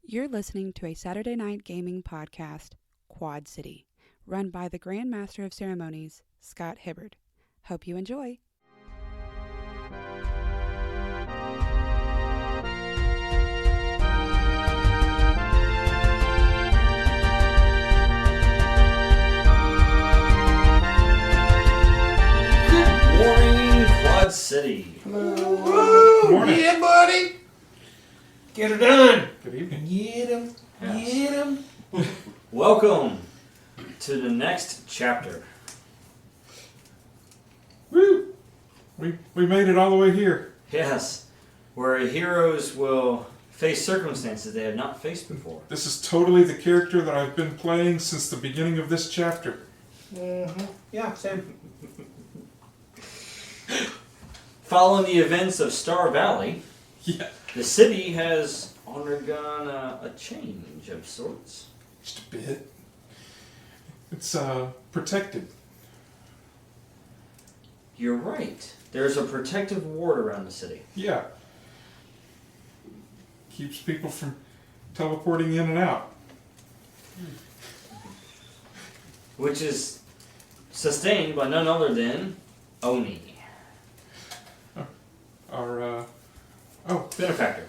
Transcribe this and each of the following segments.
You're listening to a Saturday night gaming podcast, Quad City, run by the Grand Master of Ceremonies, Scott Hibbard. Hope you enjoy. Good morning, Quad City. Hello. Morning. Yeah, buddy. Get her done. Good evening. Get him. Yes. Get him. Welcome to the next chapter. Woo! We made it all the way here. Yes, where heroes will face circumstances they have not faced before. This is totally the character that I've been playing since the beginning of this chapter. Mm-hmm. Yeah, same. Following the events of Star Valley, Yeah. the city has undergone a change of sorts. Just a bit. It's protected. You're right. There's a protective ward around the city. Yeah. Keeps people from teleporting in and out. Which is sustained by none other than Oni, Our benefactor,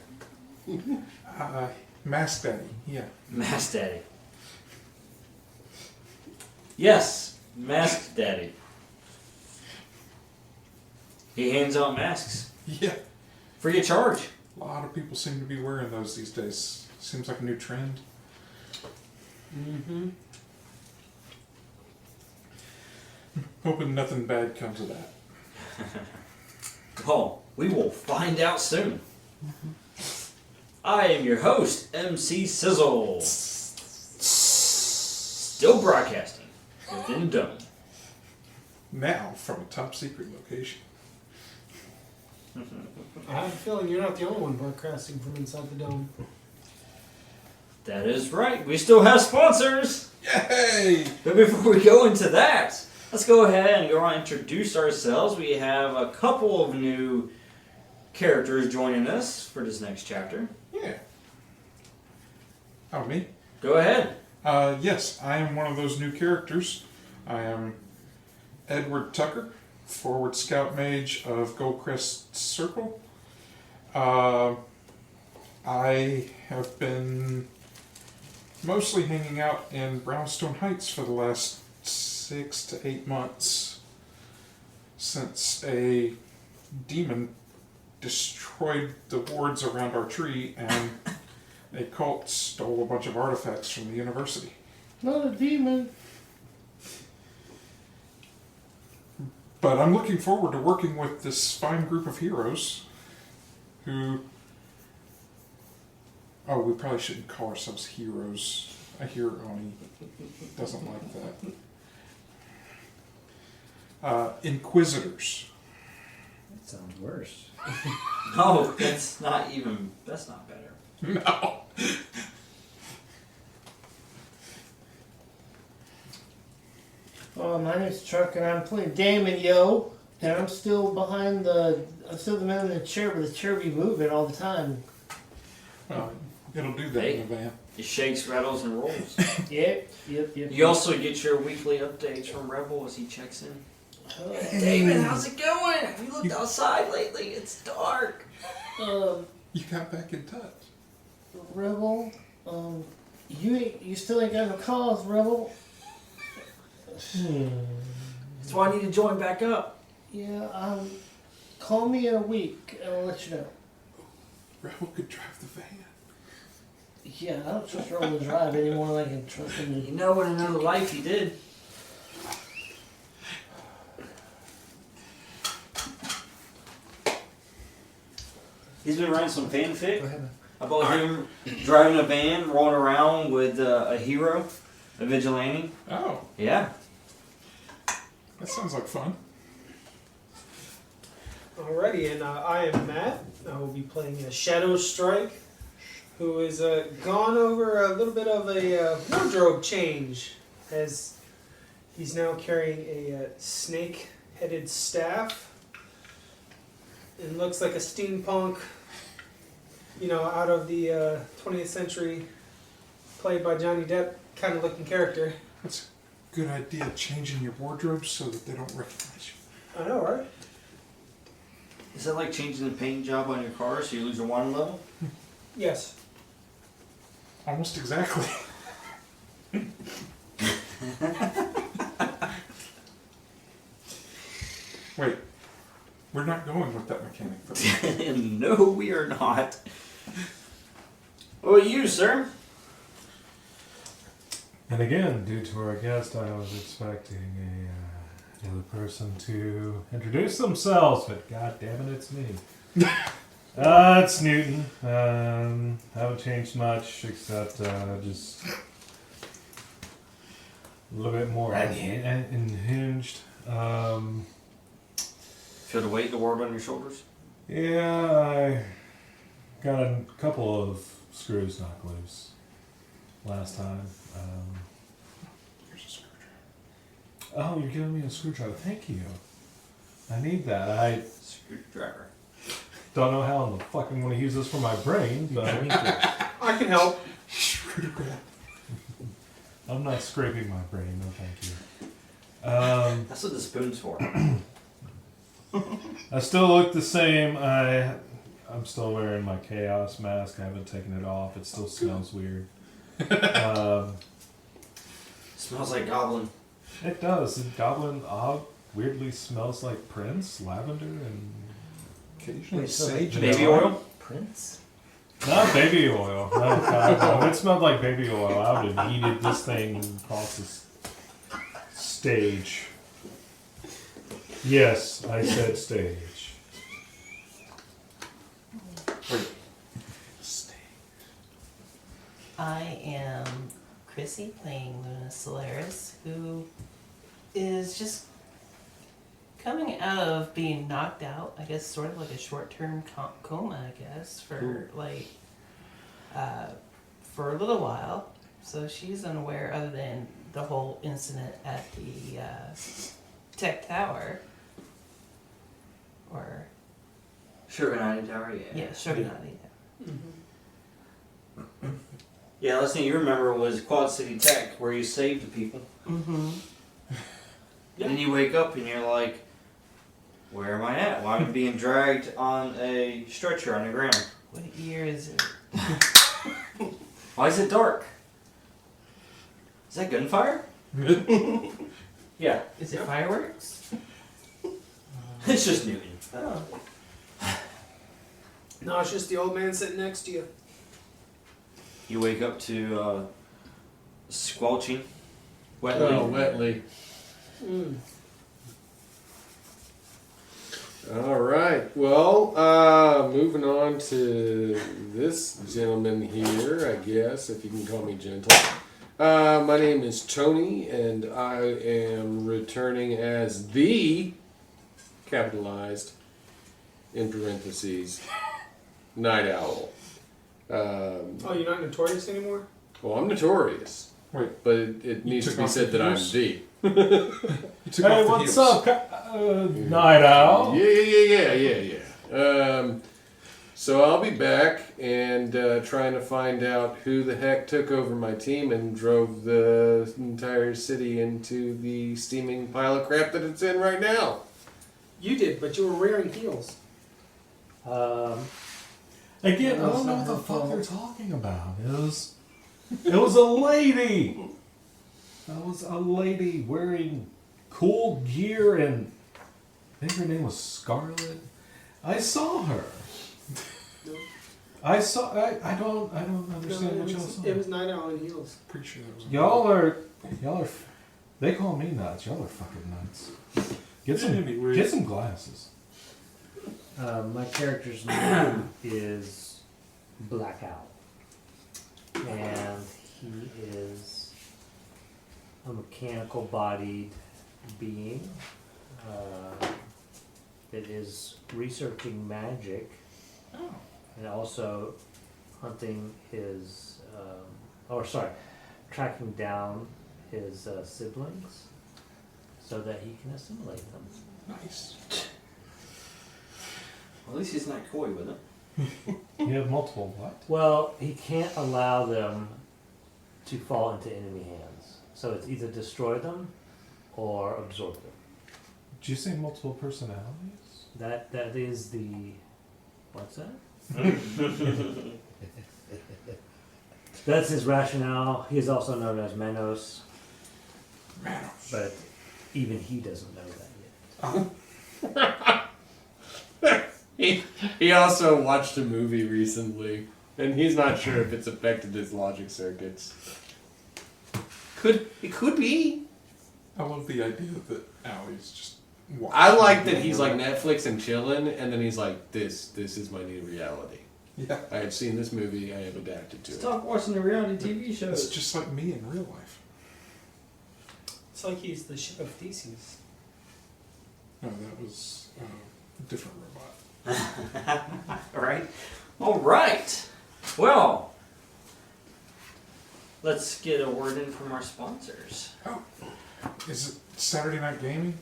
Mask Daddy. Yeah. Mask Daddy. Yes, Mask Daddy. He hands out masks Yeah. free of charge. A lot of people seem to be wearing those these days. Seems like a new trend. Mm-hmm. Hoping nothing bad comes of that. Well, we will find out soon. I am your host, MC Sizzle. Still broadcasting within the dome. Now from a top secret location. I have a feeling you're not the only one broadcasting from inside the dome. That is right. We still have sponsors. Yay! But before we go into that, let's go ahead and go around and introduce ourselves. We have a couple of new characters joining us for this next chapter. Yeah. Oh, me? Go ahead. Yes, I am one of those new characters. I am Edward Tucker, forward scout mage of Goldcrest Circle. I have been mostly hanging out in Brownstone Heights for the last 6 to 8 months since a demon destroyed the wards around our tree and a cult stole a bunch of artifacts from the university. Not a demon. But I'm looking forward to working with this fine group of heroes who... Oh, we probably shouldn't call ourselves heroes. A hero doesn't like that. Inquisitors. That sounds worse. No, that's not better. No. My name's Chuck, and I'm playing Damon, yo. And I'm still the man in the chair, but the chair be moving all the time. Well, it'll do that in a van. It shakes, rattles, and rolls. Yep. You also get your weekly updates from Rebel as he checks in. David, how's it going? Have you looked outside lately? It's dark. You got back in touch. Rebel, you still ain't got no calls, Rebel. That's why I need to join back up. Yeah, call me in a week, and I'll let you know. Rebel could drive the van. Yeah, I don't trust Rebel to drive anymore than I can trust him You to... know, in another life he did. He's been writing some fanfic about him driving a van, rolling around with a hero, a vigilante. Oh, Yeah. that sounds like fun. Alrighty, and I am Matt. I will be playing a Shadow Strike, who has gone over a little bit of a wardrobe change, as he's now carrying a snake-headed staff. It looks like a steampunk out of the 20th century, played by Johnny Depp kind of looking character. That's a good idea, changing your wardrobe so that they don't recognize you. I know, right? Is that like changing the paint job on your car so you lose your wine level? Yes. Almost exactly. Wait, we're not going with that mechanic. No, we are not. What about you, sir? And again, due to our guest, I was expecting another person to introduce themselves, but god damn it, it's me. It's Newton. Haven't changed much, except just a little bit more unhinged. Feel the weight of the world on your shoulders? Yeah, I got a couple of screws knocked loose last time. Here's a screwdriver. Oh, you're giving me a screwdriver. Thank you. I need that. I Screwdriver. don't know how in the fuck I'm going to use this for my brain, but I can help. Screwdriver. I'm not scraping my brain. No, thank you. That's what the spoon's for. I still look the same. I'm still wearing my chaos mask. I haven't taken it off. It still smells weird. Smells like goblin. It does. And Goblin weirdly smells like Prince, lavender, and Occasionally Wait, so sage. Baby oil? Prince? not baby oil. No, God, no. If it smelled like baby oil, I would have yeeted this thing across the stage. Yes, I said stage. I am Chrissy playing Luna Solaris, who is just coming out of being knocked out, I guess sort of like a short-term coma, I guess, for for a little while. So she's unaware other than the whole incident at the Tech Tower. Or, Sugar Nighty Tower, yeah. Sugar Nighty. Yeah, last thing you remember was Quad City Tech, where you saved the people. Mm-hmm. And then you wake up and you're like, where am I at? Why am I being dragged on a stretcher on the ground? What year is it? Why is it dark? Is that gunfire? Yeah. Is it fireworks? It's just Newton. Oh. No, it's just the old man sitting next to you. You wake up to squelching wetly. Oh, wetly. All right. Well, moving on to this gentleman here, I guess, if you can call me gentle. My name is Tony, and I am returning as the, capitalized, in parentheses, Night Owl. Oh, you're not notorious anymore? Well, I'm notorious. Wait, But it needs to took be off said the that I'm heels? the. you took Hey, off the what's heels. up, Night Owl? Yeah. So I'll be back and trying to find out who the heck took over my team and drove the entire city into the steaming pile of crap that it's in right now. You did, but you were wearing heels. Again, I don't know what the fuck they're talking about. It was a lady. That was a lady wearing cool gear, and I think her name was Scarlet. I saw her. I don't understand what y'all saw. It was Night Owl in heels. Pretty sure that was Y'all are. They call me nuts. Y'all are fucking nuts. Get some glasses. My character's name is Black Owl. And he is a mechanical bodied being that is researching magic and also hunting his, tracking down his siblings so that he can assimilate them. nice. Well, at least he's not coy with it. You have multiple what? Well, he can't allow them to fall into enemy hands. So it's either destroy them or absorb them. Did you say multiple personalities? That is the what's that? That's his rationale. He is also known as Manos, Manos. but even he doesn't know that yet. He also watched a movie recently, and he's not sure if it's affected his logic circuits. It could be. I love the idea that Allie's just watching. I like that he's like Netflix and chilling, and then he's like, this is my new reality. Yeah. I have seen this movie, I have adapted to it. Stop watching the reality TV It's shows. just like me in real life. It's like he's the ship of Theseus. No, that was a different robot. Right? All right. Well, let's get a word in from our sponsors. Oh, is it Saturday Night Gaming?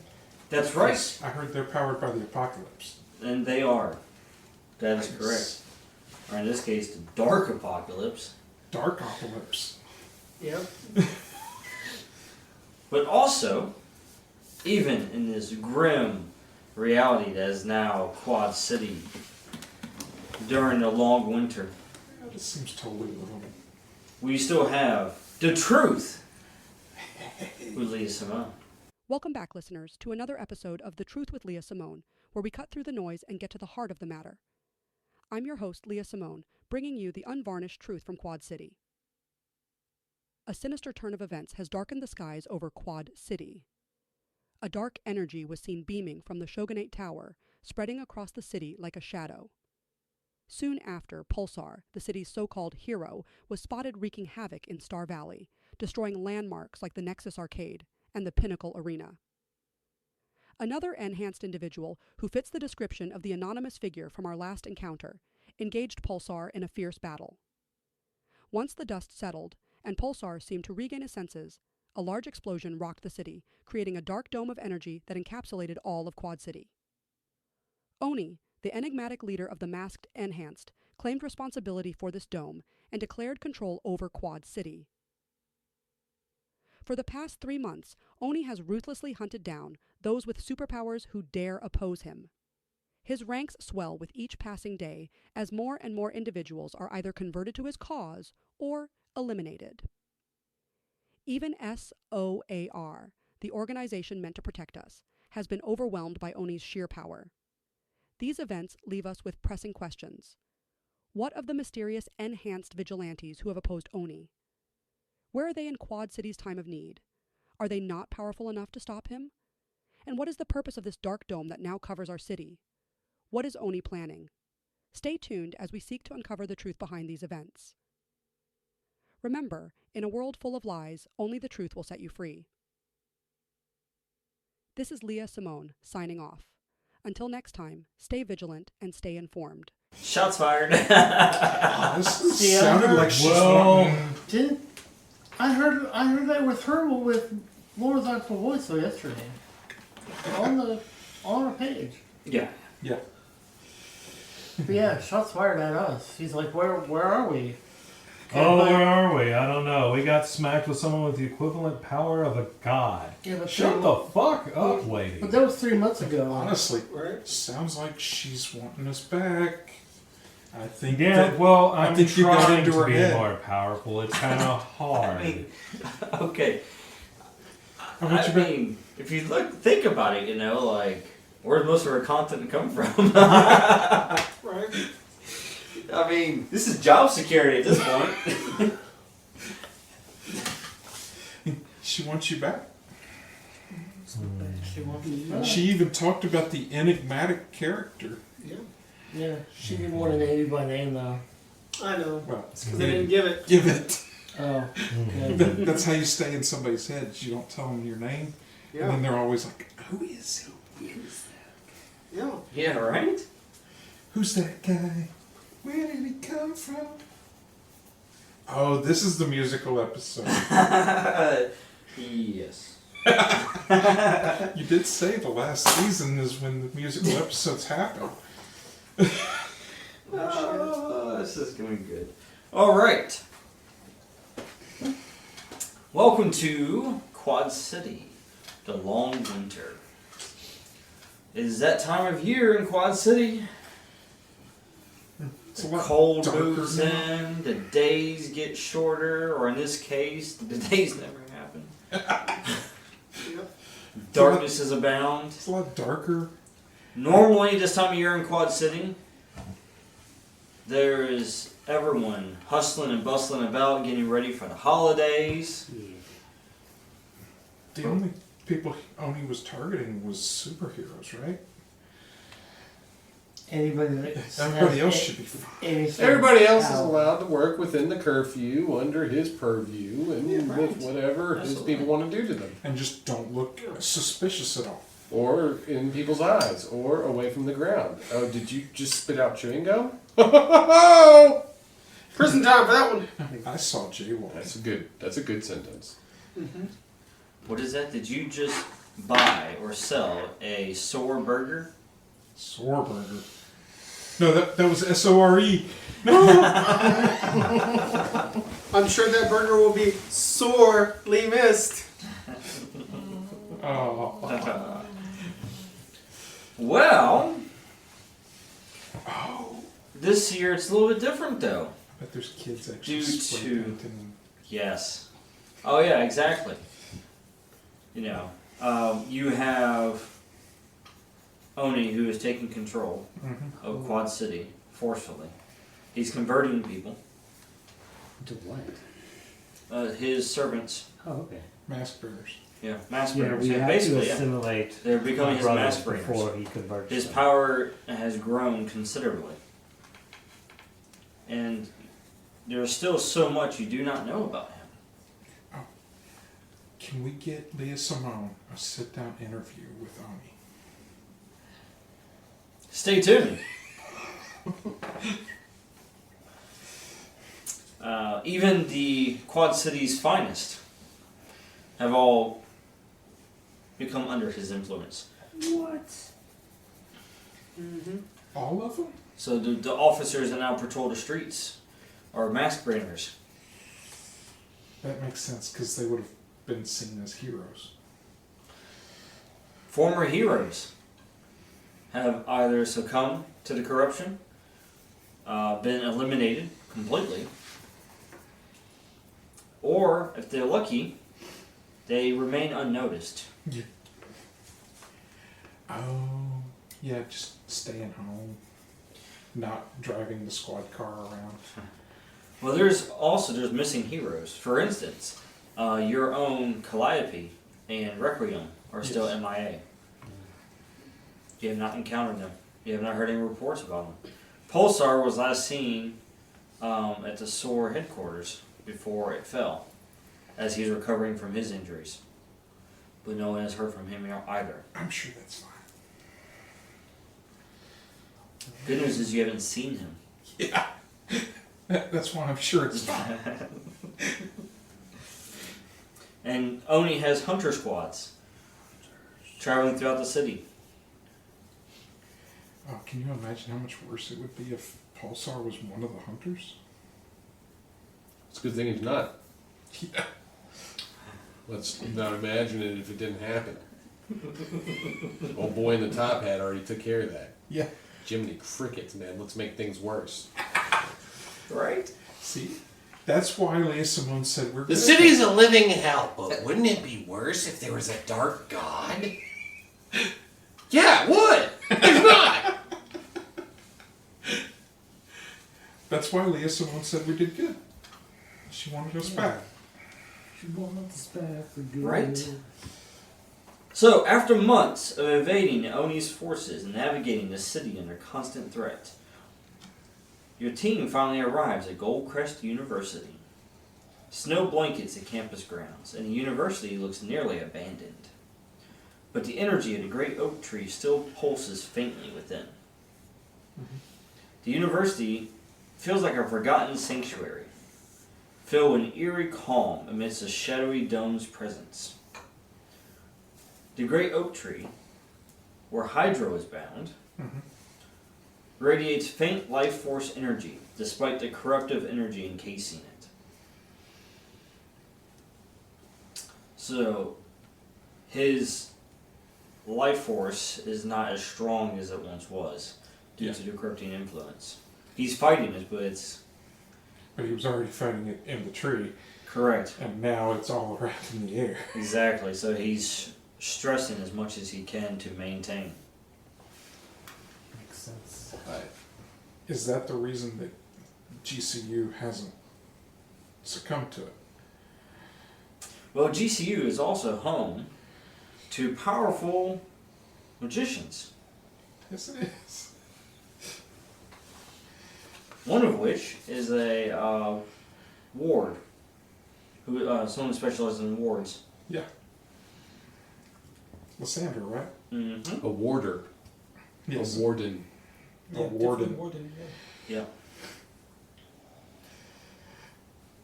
That's right. I heard they're powered by the apocalypse. And they are. That is correct. Or in this case, the Dark Apocalypse. Dark Apocalypse. Yep. But also, even in this grim reality that is now Quad City during the long winter, This seems totally livable. we still have the truth with Leah Simone. Welcome back, listeners, to another episode of The Truth with Leah Simone, where we cut through the noise and get to the heart of the matter. I'm your host, Leah Simone, bringing you the unvarnished truth from Quad City. A sinister turn of events has darkened the skies over Quad City. A dark energy was seen beaming from the Shogunate Tower, spreading across the city like a shadow. Soon after, Pulsar, the city's so-called hero, was spotted wreaking havoc in Star Valley, destroying landmarks like the Nexus Arcade and the Pinnacle Arena. Another enhanced individual, who fits the description of the anonymous figure from our last encounter, engaged Pulsar in a fierce battle. Once the dust settled, and Pulsar seemed to regain his senses, a large explosion rocked the city, creating a dark dome of energy that encapsulated all of Quad City. Oni, the enigmatic leader of the masked Enhanced, claimed responsibility for this dome and declared control over Quad City. For the past 3 months, Oni has ruthlessly hunted down those with superpowers who dare oppose him. His ranks swell with each passing day as more and more individuals are either converted to his cause or eliminated. Even SOAR, the organization meant to protect us, has been overwhelmed by Oni's sheer power. These events leave us with pressing questions. What of the mysterious enhanced vigilantes who have opposed Oni? Where are they in Quad City's time of need? Are they not powerful enough to stop him? And what is the purpose of this dark dome that now covers our city? What is Oni planning? Stay tuned as we seek to uncover the truth behind these events. Remember, in a world full of lies, only the truth will set you free. This is Leah Simone, signing off. Until next time, stay vigilant and stay informed. Shots fired. This See, I sounded heard- like she's Well- wanting... Didn't I heard that with her with Laura's actual voice though yesterday on our page. Yeah. Yeah. But yeah, shots fired at us. He's like, where are we? Oh, where are we? I don't know. We got smacked with someone with the equivalent power of a god. Yeah, but Shut the fuck up, lady. But that was 3 months ago. Honestly, Right? sounds like she's wanting us back. I think Yeah, that, well, I I'm think you got trying into to her be head. more powerful. It's kind of hard. I mean, okay. How about I you back? mean, if you think about it, like, where's most of our content come from? Right? I mean, this is job security at this point. She wants you back. She wants me to She even talked about the enigmatic character. Yeah. Yeah, she didn't want to name you by name though. I know. Well, Because they didn't give it. give it. Oh. Yeah. That's how you stay in somebody's head. You don't tell them your name, and then Yeah. they're always like, "Who is he? Yeah. Yeah, right? Who's that guy? Where did he come from?" Oh, this is the musical episode. Yes. You did say the last season is when the musical episodes happen. This is going to be good. All right. Welcome to Quad City, the long winter. It is that time of year in Quad City. It's a The lot cold darker moves now. in, the days get shorter, or in this case, the days never happen. Darknesses abound. It's a lot darker. Normally, this time of year in Quad City, there is everyone hustling and bustling about, getting ready for the holidays. The only people Oni was targeting was superheroes, right? Anybody that Everybody else should be fine. Everybody else is allowed to work within the curfew under his purview and with whatever his Absolutely. people want to do to them. And just don't look suspicious at all. Or in people's eyes, or away from the ground. Oh, did you just spit out chewing gum? Prison time for that one. I saw Jaywalk. That's a good sentence. What is that? Did you just buy or sell a sore burger? Sore burger. No, that was S-O-R-E. I'm sure that burger will be sorely missed. Oh. Well, Oh. this year it's a little bit different though. I bet there's kids actually Due spray to- painting. Yes. Oh yeah, exactly. You know, you have Oni who is taking control Mm-hmm. of Quad City forcefully. He's converting people. To what? His servants. Oh, okay. Mask bearers. Yeah, mass Yeah, bringers. we Yeah, have to basically, yeah. assimilate They're becoming his brothers mass bringers. before he converts His them. power has grown considerably. And there's still so much you do not know about him. Can we get Leah Simone a sit-down interview with Oni? Stay tuned. Even the Quad City's finest have all become under his influence. What? All of them? So the officers that now patrol the streets are mask bringers. That makes sense because they would have been seen as heroes. Former heroes have either succumbed to the corruption, been eliminated completely, or if they're lucky, they remain unnoticed. Oh, yeah, just staying home, not driving the squad car around. Well, there's missing heroes. For instance, your own Calliope and Requiem are still Yes. MIA. You have not encountered them. You have not heard any reports about them. Pulsar was last seen at the SOAR headquarters before it fell, as he's recovering from his injuries. But no one has heard from him either. I'm sure that's fine. Good news is you haven't seen him. Yeah. That's why I'm sure it's fine. And Oni has hunter squads traveling throughout the city. Oh, can you imagine how much worse it would be if Pulsar was one of the hunters? It's a good thing he's not. Yeah. Let's not imagine it if it didn't happen. Old boy in the top hat already took care of that. Yeah. Jiminy crickets, man. Let's make things worse. Right? See? That's why Leah Simone said we're The good. city's a living hell, but wouldn't it be worse if there was a dark god? Yeah, it would! There's not! That's why Leah Simone said we did good. She wanted us back. She wants us back for good. Right? So, after months of evading Oni's forces and navigating the city under constant threat, your team finally arrives at Goldcrest University. Snow blankets the campus grounds, and the university looks nearly abandoned. But the energy of the great oak tree still pulses faintly within. The university feels like a forgotten sanctuary, filled with an eerie calm amidst a shadowy dome's presence. The great oak tree, where Hydro is bound, radiates faint life force energy, despite the corruptive energy encasing it. So, his life force is not as strong as it once was due to the corrupting influence. He's fighting it, but it's... But he was already fighting it in the tree. Correct. And now it's all around in the air. Exactly. So he's stressing as much as he can to maintain. Makes sense. Is that the reason that GCU hasn't succumbed to it? Well, GCU is also home to powerful magicians. Yes, it is. One of which is a ward, who someone who specializes in wards. Yeah. Lysandra, right? Mm-hmm. A warder. Yes. A warden. A warden. Warden, yeah. Yeah.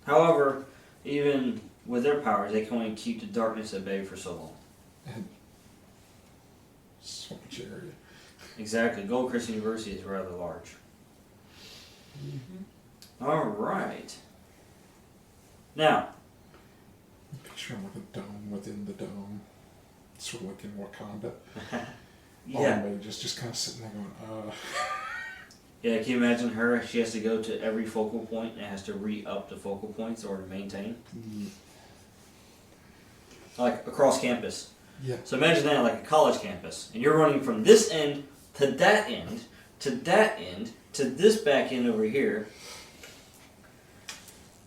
However, even with their powers, they can only keep the darkness at bay for so long. And so much area. Exactly. Goldcrest University is rather large. All right. Now, Picture him with a dome within the dome. Sort of like in Wakanda. All yeah. the mages just kind of sitting there going, Yeah, can you imagine her? She has to go to every focal point and has to re-up the focal points in order to maintain. Like across campus. Yeah. So imagine that like a college campus. And you're running from this end to that end, to that end, to this back end over here.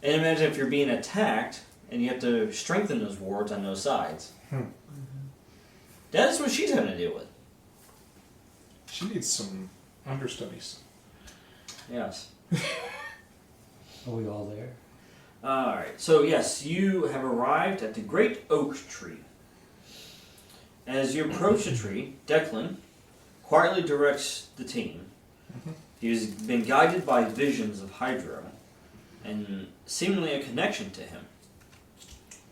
And imagine if you're being attacked and you have to strengthen those wards on those sides. That's what she's having to deal with. She needs some understudies. Yes. Are we all there? Alright, so yes, you have arrived at the Great Oak Tree. As you approach the tree, Declan quietly directs the team. He's been guided by visions of Hydro, and seemingly a connection to him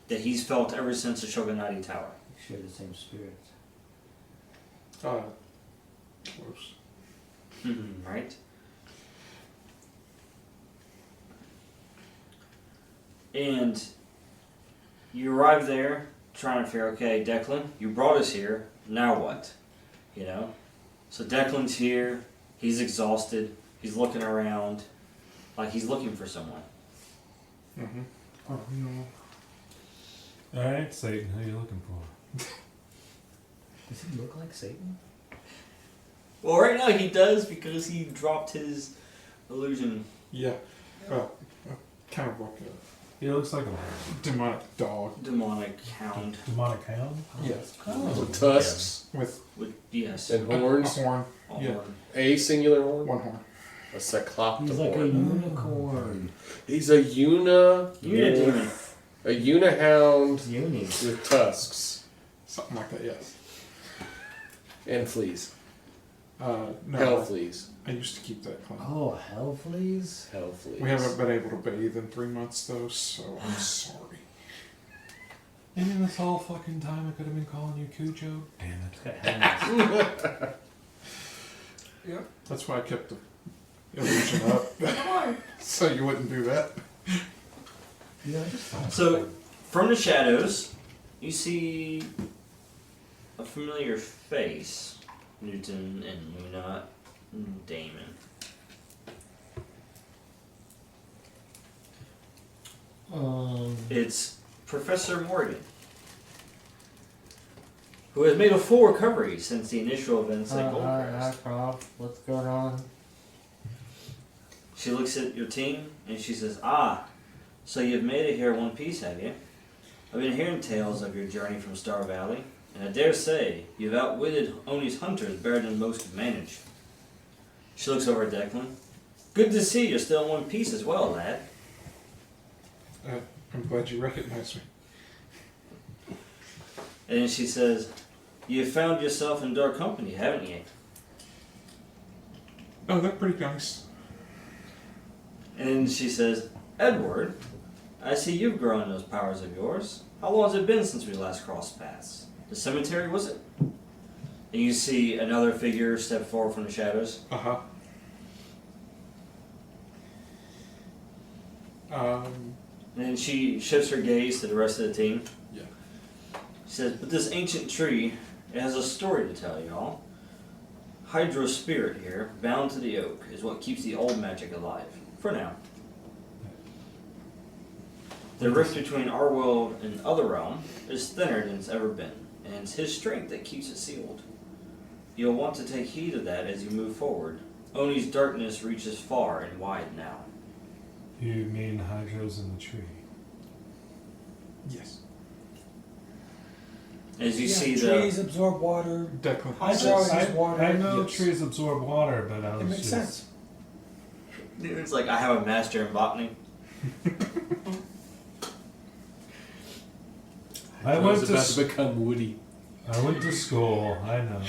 that he's felt ever since the Shogunati Tower. We share the same spirits. Close. Right? And you arrive there trying to figure, okay, Declan, you brought us here, now what? You know? So Declan's here, he's exhausted, he's looking around, like he's looking for someone. Mm-hmm. Oh, no. Alright, Satan, who are you looking for? Does he look like Satan? Well, right now he does because he dropped his illusion. Yeah. Well, kind of like He looks like a a demonic dog Demonic hound. demonic hound. Yes. With tusks with With, yes. and a horns. horn. all Yeah. horn. A singular horn. One horn. A cycloptid He's like a horn. unicorn. He's a Unidemon. a unihound Uni. with tusks Something like that, yes. and fleas. No, Hell fleas. I used to keep that clean. Oh, hell fleas? Hell fleas. We haven't been able to bathe in 3 months though, so I'm sorry. And in this whole fucking time I could have been calling you Cujo. Damn it. It's got hands. Yep. That's why I kept the illusion up. So you wouldn't do that. Yeah, I just thought. So, from the shadows, you see a familiar face. Newton and Luna Damon. It's Professor Morrigan, who has made a full recovery since the initial events at Hi, Goldcrest. Prof. What's going on? She looks at your team and she says, "Ah, so you've made it here in one piece, have you? I've been hearing tales of your journey from Star Valley, and I dare say you've outwitted Oni's hunters better than most could manage." She looks over at Declan. "Good to see you're still in one piece as well, lad." I'm glad you recognized me. And then she says, "You've found yourself in dark company, haven't you?" Oh, they're pretty nice. And then she says, "Edward, I see you've grown those powers of yours. How long has it been since we last crossed paths? The cemetery, was it?" And you see another figure step forward from the shadows. Uh-huh. Um, And then she shifts her gaze to the rest of the team. Yeah. She says, but this ancient tree, it has a story to tell y'all. Hydra's spirit here, bound to the oak, is what keeps the old magic alive. For now. The rift between our world and other realm is thinner than it's ever been, and it's his strength that keeps it sealed. You'll want to take heed of that as you move forward. Oni's darkness reaches far and wide now. You mean Hydra's in the tree? yes. As you see trees absorb water. Declan. Hydro is water. I know Yes. trees absorb water, but I was It makes just... sense. it's like I have a master in botany. I was went to about to become Woody. I went to school. I know.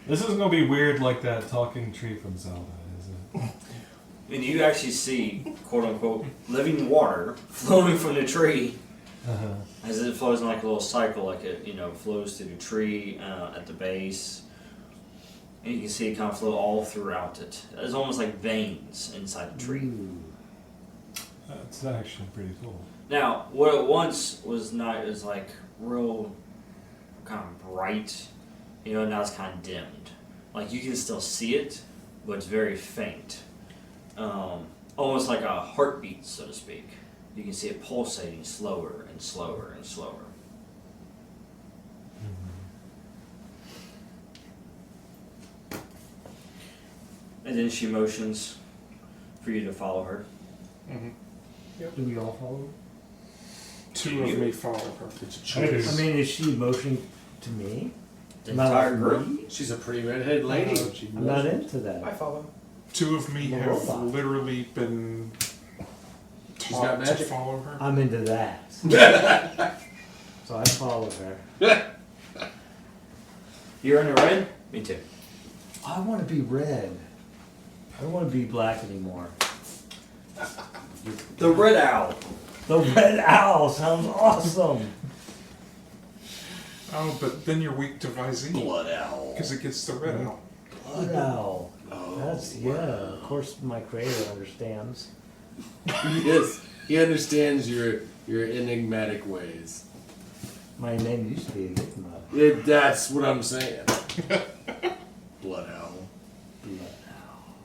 This isn't gonna be weird like that talking tree from Zelda, is it? And you actually see, quote unquote, living water flowing from the tree Uh-huh. as it flows in like a little cycle, like it flows through the tree at the base, and you can see it kind of flow all throughout it. It's almost like veins inside the tree. Ooh. That's actually pretty cool. Now, what it once was not is like real kind of bright, now it's kind of dimmed. Like you can still see it, but it's very faint. Almost like a heartbeat, so to speak. You can see it pulsating slower and slower and slower. And then she motions for you to follow her. Do we all follow? Two of me follow her. It's a I do. choice. I mean, is she motioning to me? The Not entire like group? me? She's a pretty redheaded lady. She I'm not motioned. into that. I follow. Two of me I'm a have robot. literally been She's got taught to magic. follow her. I'm into that. So I follow her. You're in the red? Me too. I want to be red. I don't want to be black anymore. The red owl. The red owl sounds awesome. Oh, but then you're weak to Visine Blood owl. because it gets the red out. Blood owl. Oh, That's, yeah, of course my creator understands. Yes, he understands your enigmatic ways. My name used to be Enigma. That's what I'm saying. Blood owl. Blood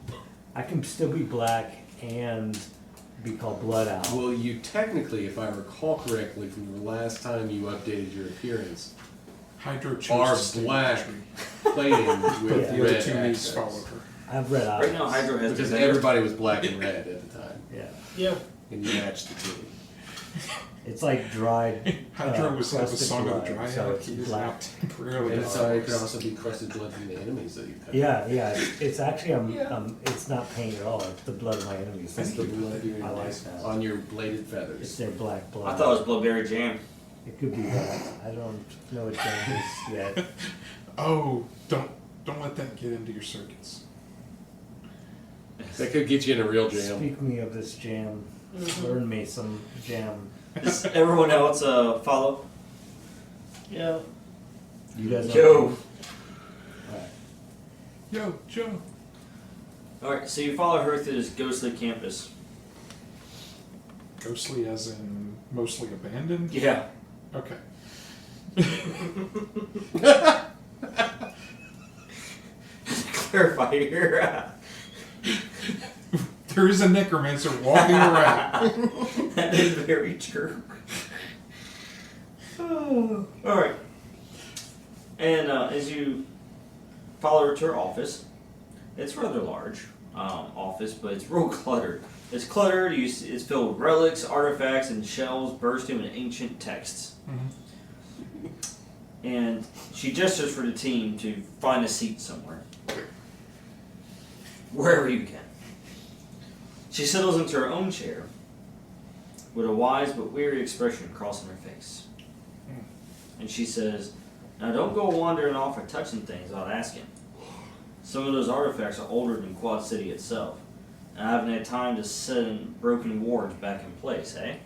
owl. I can still be black and be called Blood Owl. Well, you technically, if I recall correctly from the last time you updated your appearance, Hydro are chose to stay in the black tree. plating with Yeah. The red other two knees accents. follow her. I have red eyes. Right now, Hydro has Because the everybody was black and red at the time, Yeah. Yeah. and you matched the team. It's like dried. Hydro was like the crusted song of the blood, dry so eye. it's He is black. now temporarily And so it could dark. also be crusted blood from the enemies that you cut. Yeah, yeah. It's actually it's not paint at all. It's the blood of my enemies. It's the blood of your I like enemies that. on your bladed It's feathers. their black blood. I thought it was blueberry jam. It could be that. I don't know what that is yet. Oh, don't let that get into your circuits. That could get you in a real jam. Speak me of this jam. Learn me some jam. Does everyone else follow? Yeah. You guys know. Joe. Alright. Yo, Joe. Alright, so you follow her through this ghostly campus. Ghostly as in mostly abandoned? Yeah. Okay. Clarify here. There is a necromancer walking around. That is very true. Alright. And as you follow her to her office, it's rather large office, but it's real cluttered. It's cluttered, it's filled with relics, artifacts, and shelves bursting with ancient texts. And she gestures for the team to find a seat somewhere. Wherever you can. She settles into her own chair with a wise but weary expression crossing her face. And she says, now don't go wandering off or touching things without asking. Some of those artifacts are older than Quad City itself, and I haven't had time to set broken wards back in place, eh?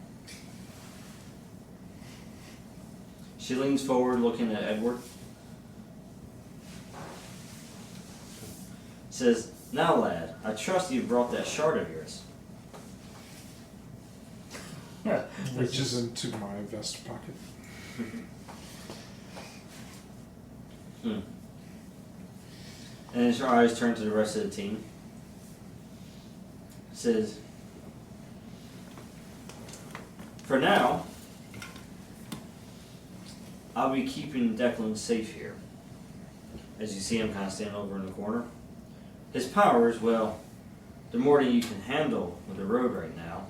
She leans forward looking at Edward. Says, now lad, I trust you've brought that shard of yours. reaches into my vest pocket. And as her eyes turn to the rest of the team, says, "For now, I'll be keeping Declan safe here." As you see him kind of stand over in the corner. His powers, well, they're more than you can handle with the road right now.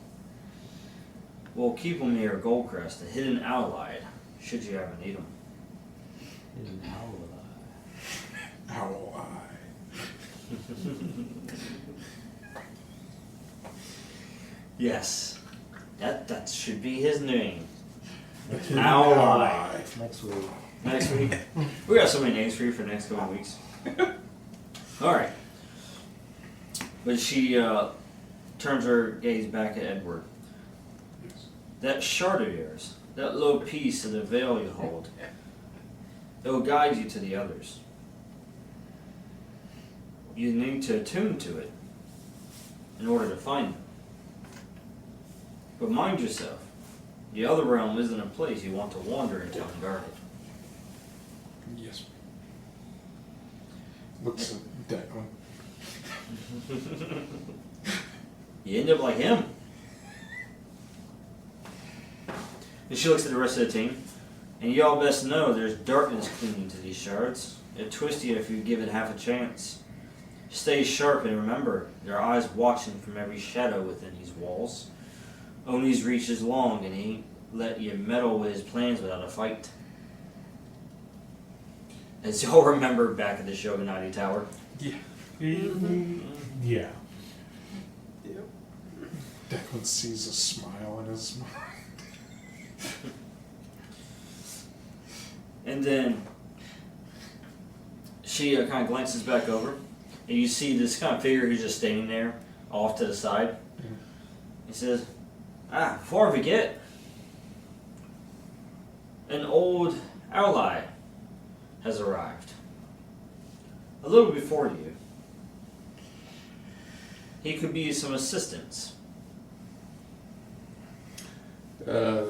We'll keep him near Goldcrest, a hidden ally, should you ever need him. Hidden ally. Owl eye. Yes, that should be his name. Hidden Owl owl eye. eye. Next week. Next week. We got so many names for you for the next couple of weeks. Alright. But she turns her gaze back at Edward. That shard of yours, that little piece of the veil you hold, it will guide you to the others. You need to attune to it in order to find them. But mind yourself, the other realm isn't a place you want to wander into unguarded. Yes. Looks at Declan. You end up like him. And she looks at the rest of the team, and y'all best know there's darkness clinging to these shards. It'll twist you if you give it half a chance. Stay sharp and remember, there are eyes watching from every shadow within these walls. Oni's reach is long, and he ain't let you meddle with his plans without a fight. As y'all remember back at the Shogunati Tower. Yeah. Yeah. Declan sees a smile in his mind. And then she kind of glances back over, and you see this kind of figure who's just standing there off to the side. He says, before I forget, an old ally has arrived. A little before you. He could be some assistance.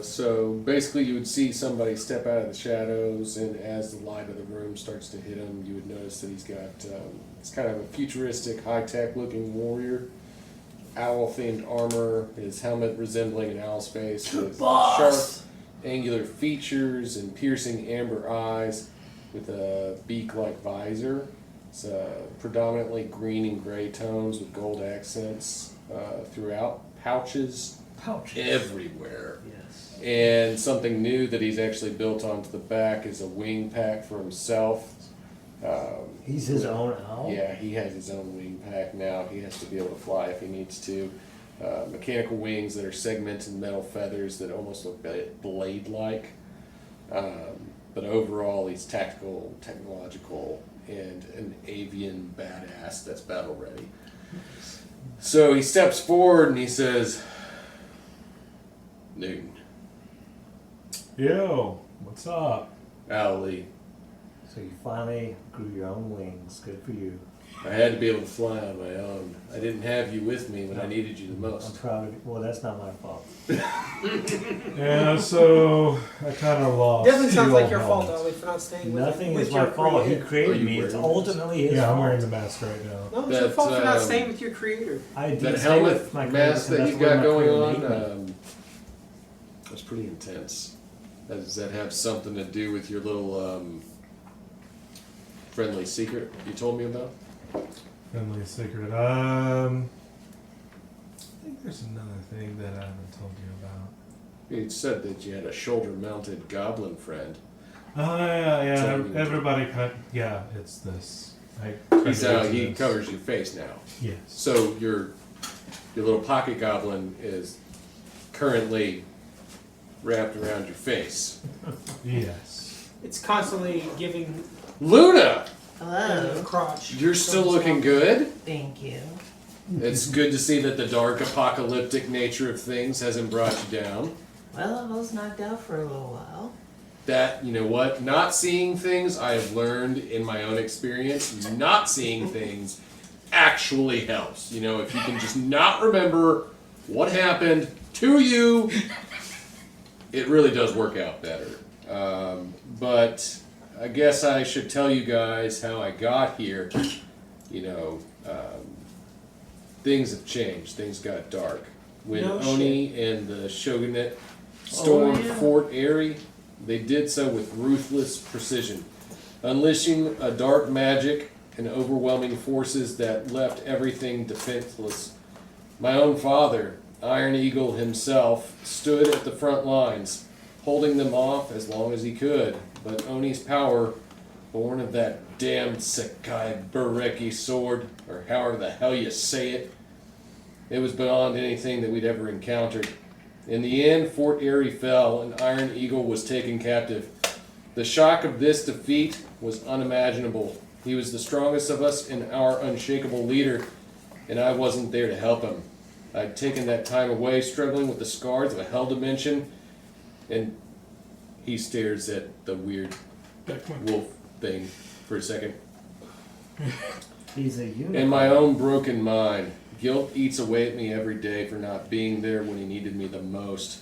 So basically you would see somebody step out of the shadows, and as the light of the room starts to hit him, you would notice that he's got, it's kind of a futuristic, high-tech looking warrior. Owl-themed armor, his helmet resembling an owl's face, with sharp, angular features and piercing amber eyes with a beak-like visor. It's predominantly green and gray tones with gold accents throughout. Pouches everywhere. Yes. And something new that he's actually built onto the back is a wing pack for himself. He's his own owl? Yeah, he has his own wing pack now. He has to be able to fly if he needs to. Mechanical wings that are segmented metal feathers that almost look blade-like. But overall, he's tactical, technological, and an avian badass that's battle ready. So he steps forward and he says, "Newton." Yo, what's up? Ali. So you finally grew your own wings. Good for you. I had to be able to fly on my own. I didn't have you with me when I needed you the I'm most. proud of you. Well, that's not my fault. Yeah, so I kind of lost. Definitely sounds like your your fault, helmet. Ollie, for not staying with Nothing with is your my fault. He creator. Are created you me. It's wearing ultimately his Yeah, fault. I'm wearing the mask right now. No, it's your That, fault for not staying with your creator. I did That stay helmet with my mask creator that because you've that's where got my going creator on, made me. was pretty intense. Does that have something to do with your little friendly secret you told me about? Friendly secret. I think there's another thing that I haven't told you about. You said that you had a shoulder-mounted goblin friend. Oh yeah. Something- Everybody yeah, it's this. He covers your face now. Yes. So your little pocket goblin is currently wrapped around your face. Yes. It's constantly giving Luna, the Hello. crotch. you're still looking good. Thank you. It's good to see that the dark apocalyptic nature of things hasn't brought you down. Well, I was knocked out for a little while. That, you know what, not seeing things, I have learned in my own experience, not seeing things actually helps. You know, if you can just not remember what happened to you it really does work out better. But I guess I should tell you guys how I got here. You know, things have changed. Things got dark. When No Oni and the Shogunate stormed Fort Erie, they did so with ruthless precision, unleashing a dark magic and overwhelming forces that left everything defenseless. My own father, Iron Eagle himself, stood at the front lines, holding them off as long as he could. But Oni's power, born of that damned Sakai Bureki sword, or however the hell you say it, it was beyond anything that we'd ever encountered. In the end, Fort Erie fell and Iron Eagle was taken captive. The shock of this defeat was unimaginable. He was the strongest of us and our unshakable leader, and I wasn't there to help him. I'd taken that time away struggling with the scars of a hell dimension, and he stares at the weird wolf thing for a second. He's a unicorn. In my own broken mind, guilt eats away at me every day for not being there when he needed me the most.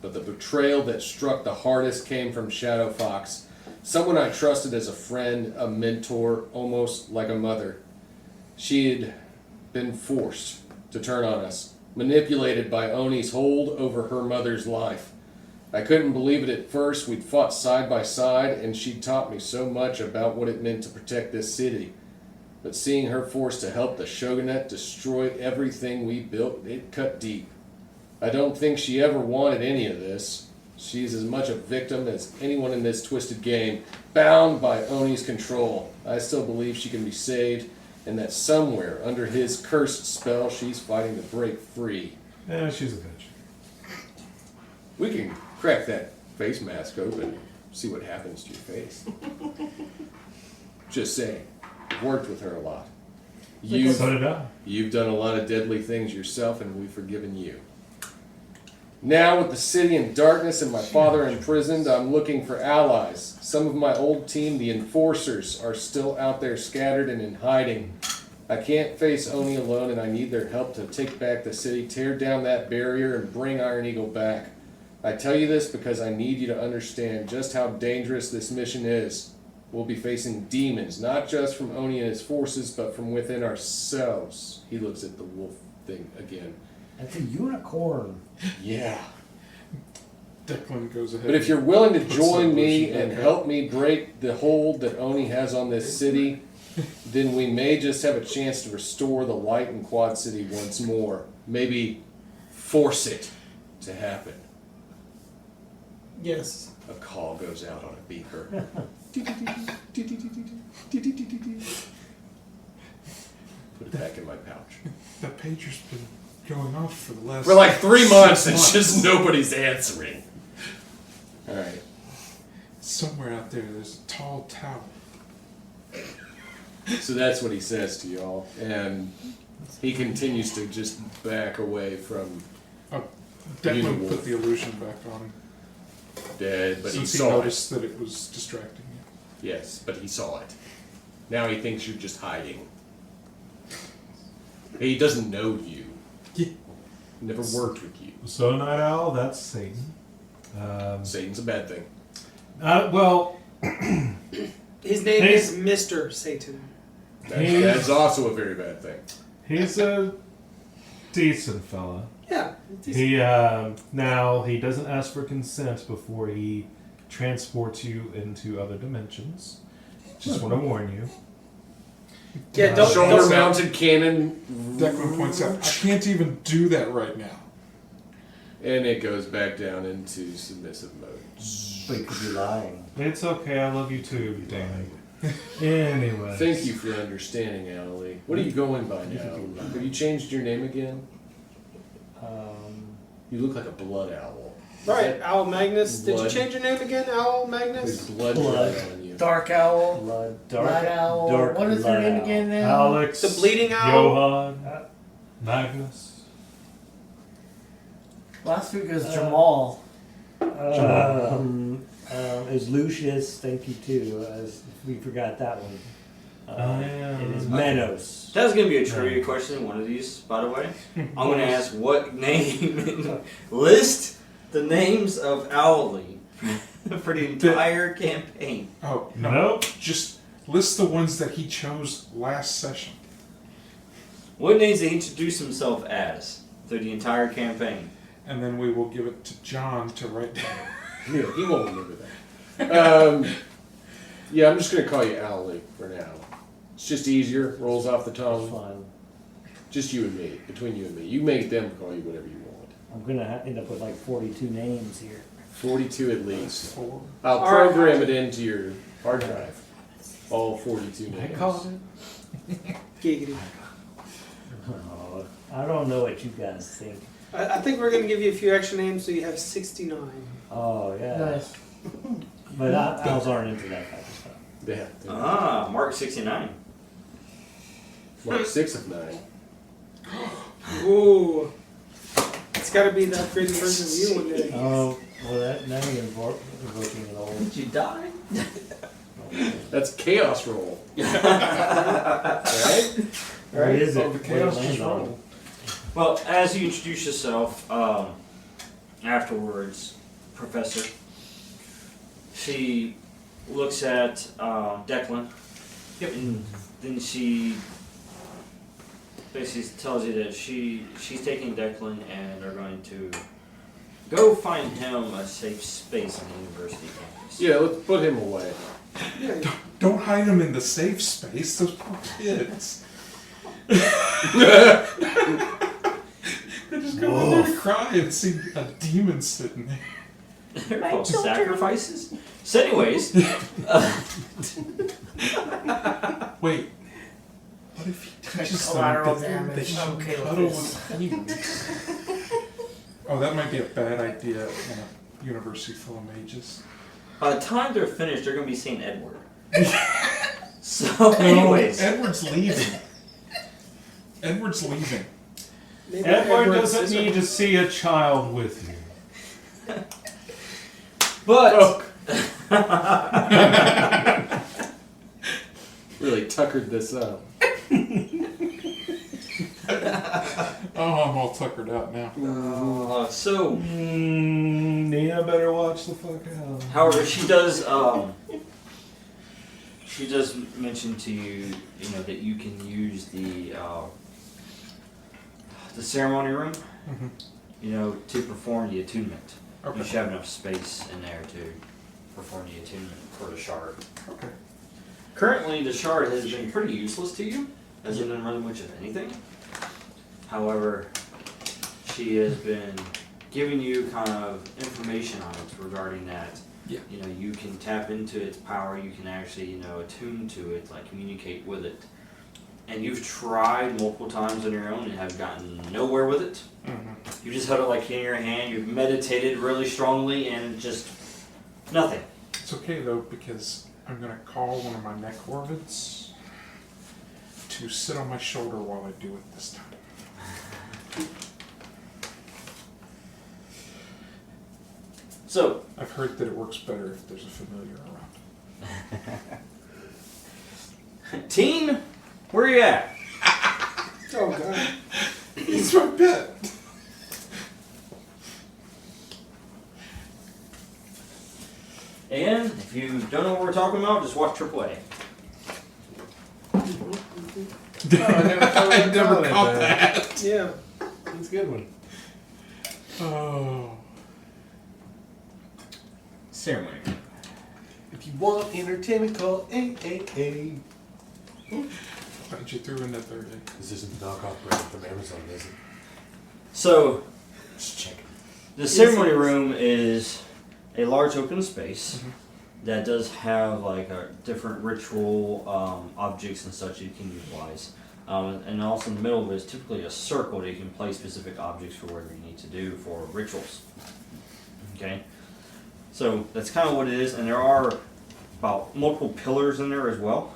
But the betrayal that struck the hardest came from Shadow Fox, someone I trusted as a friend, a mentor, almost like a mother. She had been forced to turn on us, manipulated by Oni's hold over her mother's life. I couldn't believe it at first. We'd fought side by side, and she'd taught me so much about what it meant to protect this city. But seeing her forced to help the Shogunate destroy everything we built, it cut deep. I don't think she ever wanted any of this. She's as much a victim as anyone in this twisted game, bound by Oni's control. I still believe she can be saved, and that somewhere under his cursed spell, she's fighting to break free. Yeah, she's a bitch. We can crack that face mask open, see what happens to your face. Just saying. I've worked with her a lot. So did I. You've done a lot of deadly things yourself, and we've forgiven you. Now, with the city in darkness and my father imprisoned, I'm looking for allies. Some of my old team, the Enforcers, are still out there scattered and in hiding. I can't face Oni alone, and I need their help to take back the city, tear down that barrier, and bring Iron Eagle back. I tell you this because I need you to understand just how dangerous this mission is. We'll be facing demons, not just from Oni and his forces, but from within ourselves. He looks at the wolf thing again. That's a unicorn. Yeah. Declan goes ahead. But if you're willing to puts join the me lotion and back help me break the hold that Oni has on this city, then we may just have a chance to restore the light in Quad City once more. Maybe force it to happen. Yes. A call goes out on a beeper. Put it back in my pouch. That pager's been going off for the last... For like 3 months, 6 it's just nobody's answering. Alright. Somewhere out there's a tall tower. So that's what he says to y'all. And he continues to just back away from Declan put the illusion back on dead, but since he he saw noticed that it was distracting you. Yes, but he saw it. Now he thinks you're just hiding. He doesn't know you. Yeah. Never worked with you. So Night Owl, that's Satan. Satan's a bad thing. Well, His name is Mr. Satan. That's also a very bad thing. he's a decent fella. Yeah. He now he doesn't ask for consent before he transports you into other dimensions. Just want to warn you. Yeah, don't Shoulder-mounted cannon. Declan points out, I can't even do that right now. And it goes back down into submissive mode. But you could be lying. It's okay. I love you too, Danny. Anyway. Thank you for understanding, Allie. What are you going by now? Have you changed your name again? You look like a blood owl. Right, Owl Magnus. Did you Blood. change your name again, Owl There's Magnus? blood on you. Dark Owl. Blood, Light Owl. dark What is her light name owl. again now? Alex. The Bleeding Owl? Johan. Magnus. Last week was Jamal. Is Lucius, thank you too. We forgot that one. yeah. It is Menos. That's going to be a trivia question, one of these, by the way. I'm going to ask what name list the names of Owly for the entire campaign. Oh, no. Nope. Just list the ones that he chose last session. What needs to introduce himself as through the entire campaign? And then we will give it to John to write down. Yeah, he won't remember that. Yeah, I'm just going to call you Owly for now. It's just easier, rolls off the That's tongue. fine. Just you and me, between you and me. You make them call you whatever you want. I'm gonna end up with like 42 names here. 42 at least. 4. I'll All program it into your hard drive. All 42 names. I called it. Giggity. Oh, I don't know what you guys think. I think we're going to give you a few extra names so you have 69. Oh yeah. Nice. But owls aren't into that type of stuff. Yeah. Ah, Mark 69. Mark 6 of 9. Ooh. It's got to be the upgraded version of you one day. Oh, well that now you're invoking an old. Did you die? That's chaos roll. Right? Or is it? Oh, the chaos What it just lands on. rolled. Well, as you introduce yourself, afterwards, Professor, she looks at Declan. Yep. And then she basically tells you that she's taking Declan and they're going to go find him a safe space on the university campus. Yeah, let's put him away. Yeah. Don't hide them in the safe space. Those poor kids. They're just going in there to cry and see a demon sitting there. They're My called children. sacrifices. So, anyways, Wait. What if he teaches them Collateral that damage. they should Okay with cuddle this. with demons? Oh, that might be a bad idea in a university full of mages. by the time they're finished, they're going to be seeing Edward. So, anyways. No, Edward's leaving. Edward's leaving. Maybe Edward Edward's doesn't need to see a child with you. But Really tuckered this up. Oh, I'm all tuckered out now. so, Nina better watch the fuck out. however, she does mention to you, that you can use the ceremony room, to perform the attunement. You Okay. should have enough space in there to perform the attunement for the shard. Okay. Currently, the shard has been pretty useless to you, as it doesn't really much of anything. However, she has been giving you kind of information on it regarding that. Yeah. You can tap into its power, you can actually, attune to it, like communicate with it. And you've tried multiple times on your own and have gotten nowhere with it. Mm-hmm. You just held it like in your hand, you've meditated really strongly, and just nothing. It's okay though, because I'm gonna call one of my neck orvids to sit on my shoulder while I do it this time. So, I've heard that it works better if there's a familiar around. Teen, where you at? Oh, God. He's my pet. And if you don't know what we're talking about, just watch AAA. I never caught that. Yeah. That's a good one. Oh. Ceremony. If you want entertainment, call AAA. Thought you threw in that third egg. This isn't the knockoff brand from Amazon, is it? So, Just checking. the ceremony room is a large open space that does have like a different ritual objects and such you can utilize. And also in the middle of it is typically a circle that you can place specific objects for whatever you need to do for rituals. Okay? So that's kind of what it is, and there are about multiple pillars in there as well.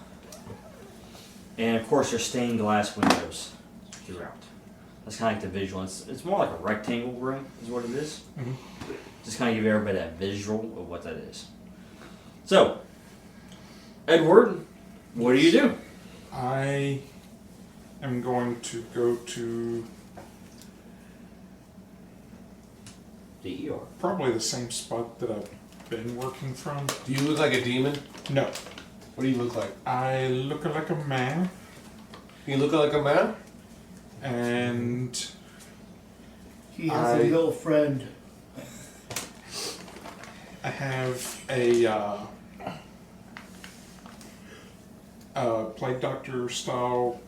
And of course there's stained glass windows throughout. That's kind of like the visual. It's more like a rectangle room is what it is. Mhm. Just kind of give everybody that visual of what that is. So, Edward, what do you do? I am going to go to D-E-R. Probably the same spot that I've been working from. Do you look like a demon? No, What do you look like? I look like a man, You look like a man? and He has a girlfriend. I have a plague doctor style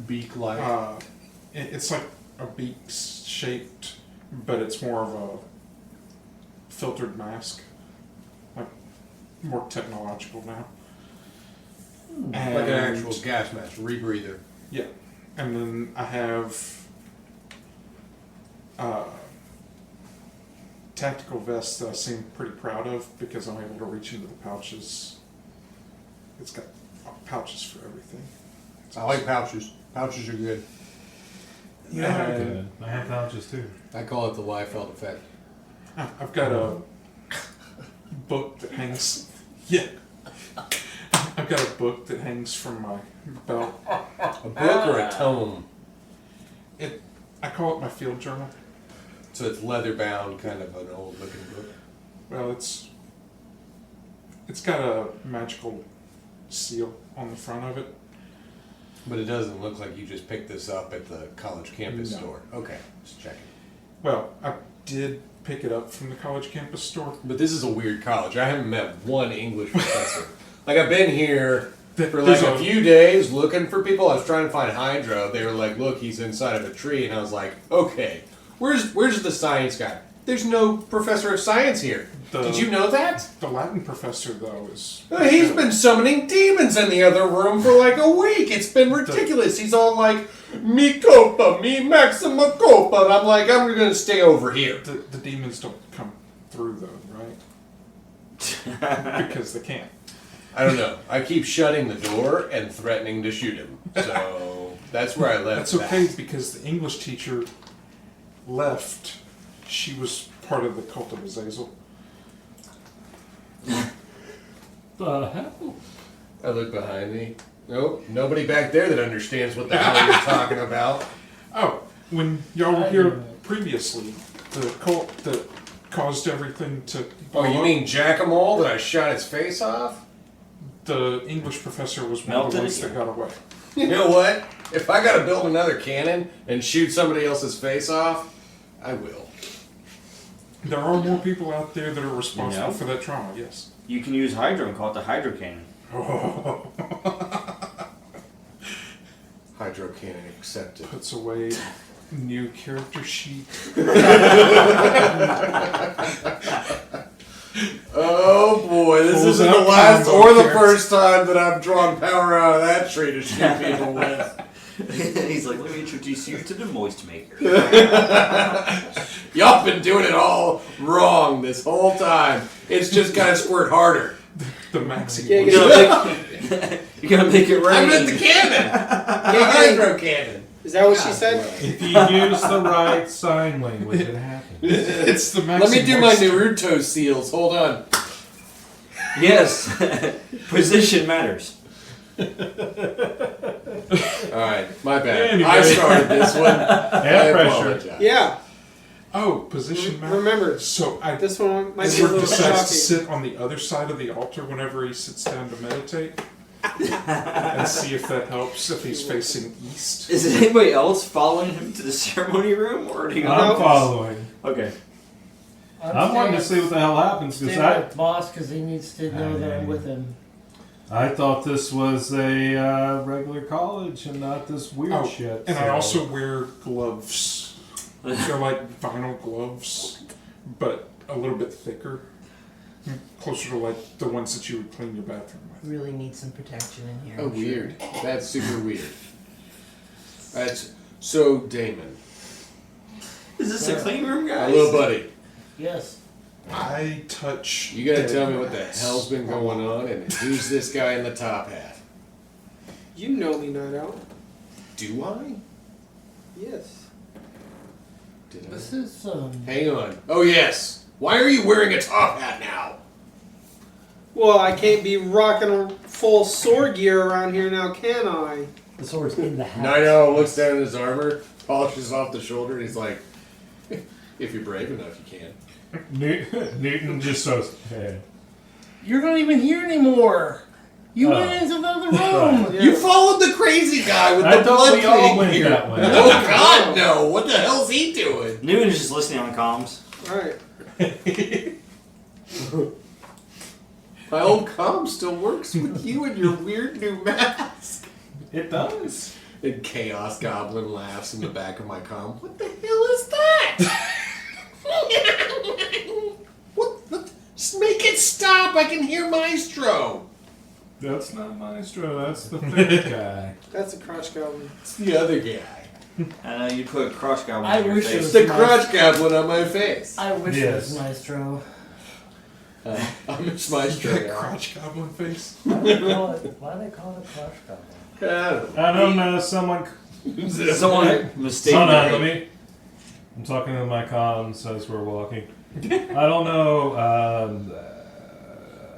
Beak like. it's like a beak shaped, but it's more of a filtered mask, like more technological now. like an actual gas mask, rebreather. Yeah, and then I have tactical vest that I seem pretty proud of because I'm able to reach into the pouches. It's got pouches for everything. I like pouches. Pouches are good. And I have pouches too. I call it the Liefeld effect. I've got a book that hangs. Yeah. I've got a book that hangs from my belt. A book or a tome? I call it my field journal. So it's leather bound, kind of an old looking book. Well, it's got a magical seal on the front of it. But it doesn't look like you just picked this up at the college campus No. store. Okay, just checking. Well, I did pick it up from the college campus store. But this is a weird college. I haven't met one English professor. Like, I've been here for There's like a few days looking for people. I was trying to find Hydro. They were like, look, he's inside of a tree. And I was like, okay, where's the science guy? There's no professor of science here. Did you know that? The Latin professor, though, is... He's been summoning demons in the other room for like a week. It's been ridiculous. He's all like, mi copa, mi maxima copa. And I'm like, I'm going to stay over here. The demons don't come through, though, right? Because they can't. I don't know. I keep shutting the door and threatening to shoot him. So that's where I left. That's okay, because the English teacher left. She was part of the cult of Azazel. The hell? I look behind me. Nope, nobody back there that understands what the hell you're talking about. Oh, when y'all were here previously, the cult that caused everything to blow Oh, you up, mean Jack-a-mole that I shot his face off? the English professor was one of the Melted ones it, that got away. You know what? If I gotta build another cannon and shoot somebody else's face off, I will. There are more people out there that are responsible You know? for that trauma, yes. You can use Hydro and call it the Hydro Cannon. Oh. Hydro cannon accepted. Puts away new character sheet. Oh boy, this Pulls isn't the out last combo or the character. first time that I've drawn power out of that tree to shoot people with. He's like, let me introduce you to the Moist Maker. Y'all been doing it all wrong this whole time. It's just gotta squirt harder. The maxi. Yeah, You're gonna make it rain. I meant the cannon! The hydro cannon. Is that what she said? If you use the right sign language, it happens. It's the maxi. Let me do my Naruto seals. Hold on. Yes. Position matters. Alright, my bad. Anyway. I started this one. I pressure. apologize. Yeah. Oh, position map. Remember, So this one might be a Edward little decides to shocking. sit on the other side of the altar whenever he sits down to meditate, and see if that helps if he's facing east. Is anybody else following him to the ceremony room, or do you? I'm following. Okay. I'm wanting to see what the hell happens because Stay with boss because he needs to know that I'm Aye. with him. I thought this was a regular college and not this weird Oh, shit. and I so- also wear gloves. They're like vinyl gloves, but a little bit thicker, closer to like the ones that you would clean your bathroom with. Really need some protection in here. Oh, I'm sure. weird. That's super weird. That's so Damon. Is this a clean room, My guys? little buddy. Yes. I touch. You gotta dead tell me what the rats. hell's been going on and who's this guy in the top hat? You know me, Night Owl. Do I? Yes. Did I? This is Hang on. Oh, yes. Why are you wearing a top hat now? Well, I can't be rocking a full sword gear around here now, can I? The sword's in the house. Night Owl looks down at his armor. polishes off the shoulder, and he's like, if you're brave enough, you can. Newton just goes, hey. You're not even here anymore. You went into the other room. You followed the crazy guy with I the thought blood we all cleaning went here. that way. Oh God, no! What the hell's he doing? Newton's just listening on comms. Alright. My old comm still works with you and your weird new mask. It does. And Chaos Goblin laughs in the back of my comm. What the hell is that? What? Just make it stop! I can hear Maestro. That's not Maestro, that's the third guy. That's a crotch goblin. It's the other guy. I know you put crotch goblin I on your wish it face. It's was the crotch goblin on my face. I wish Yes. it was Maestro. I miss Maestro. That Yeah. crotch goblin face. Why do they call it a crotch goblin? I don't know. I don't know, someone Someone mistaken. Hold on, I'm talking to my comms as we're walking. I don't know.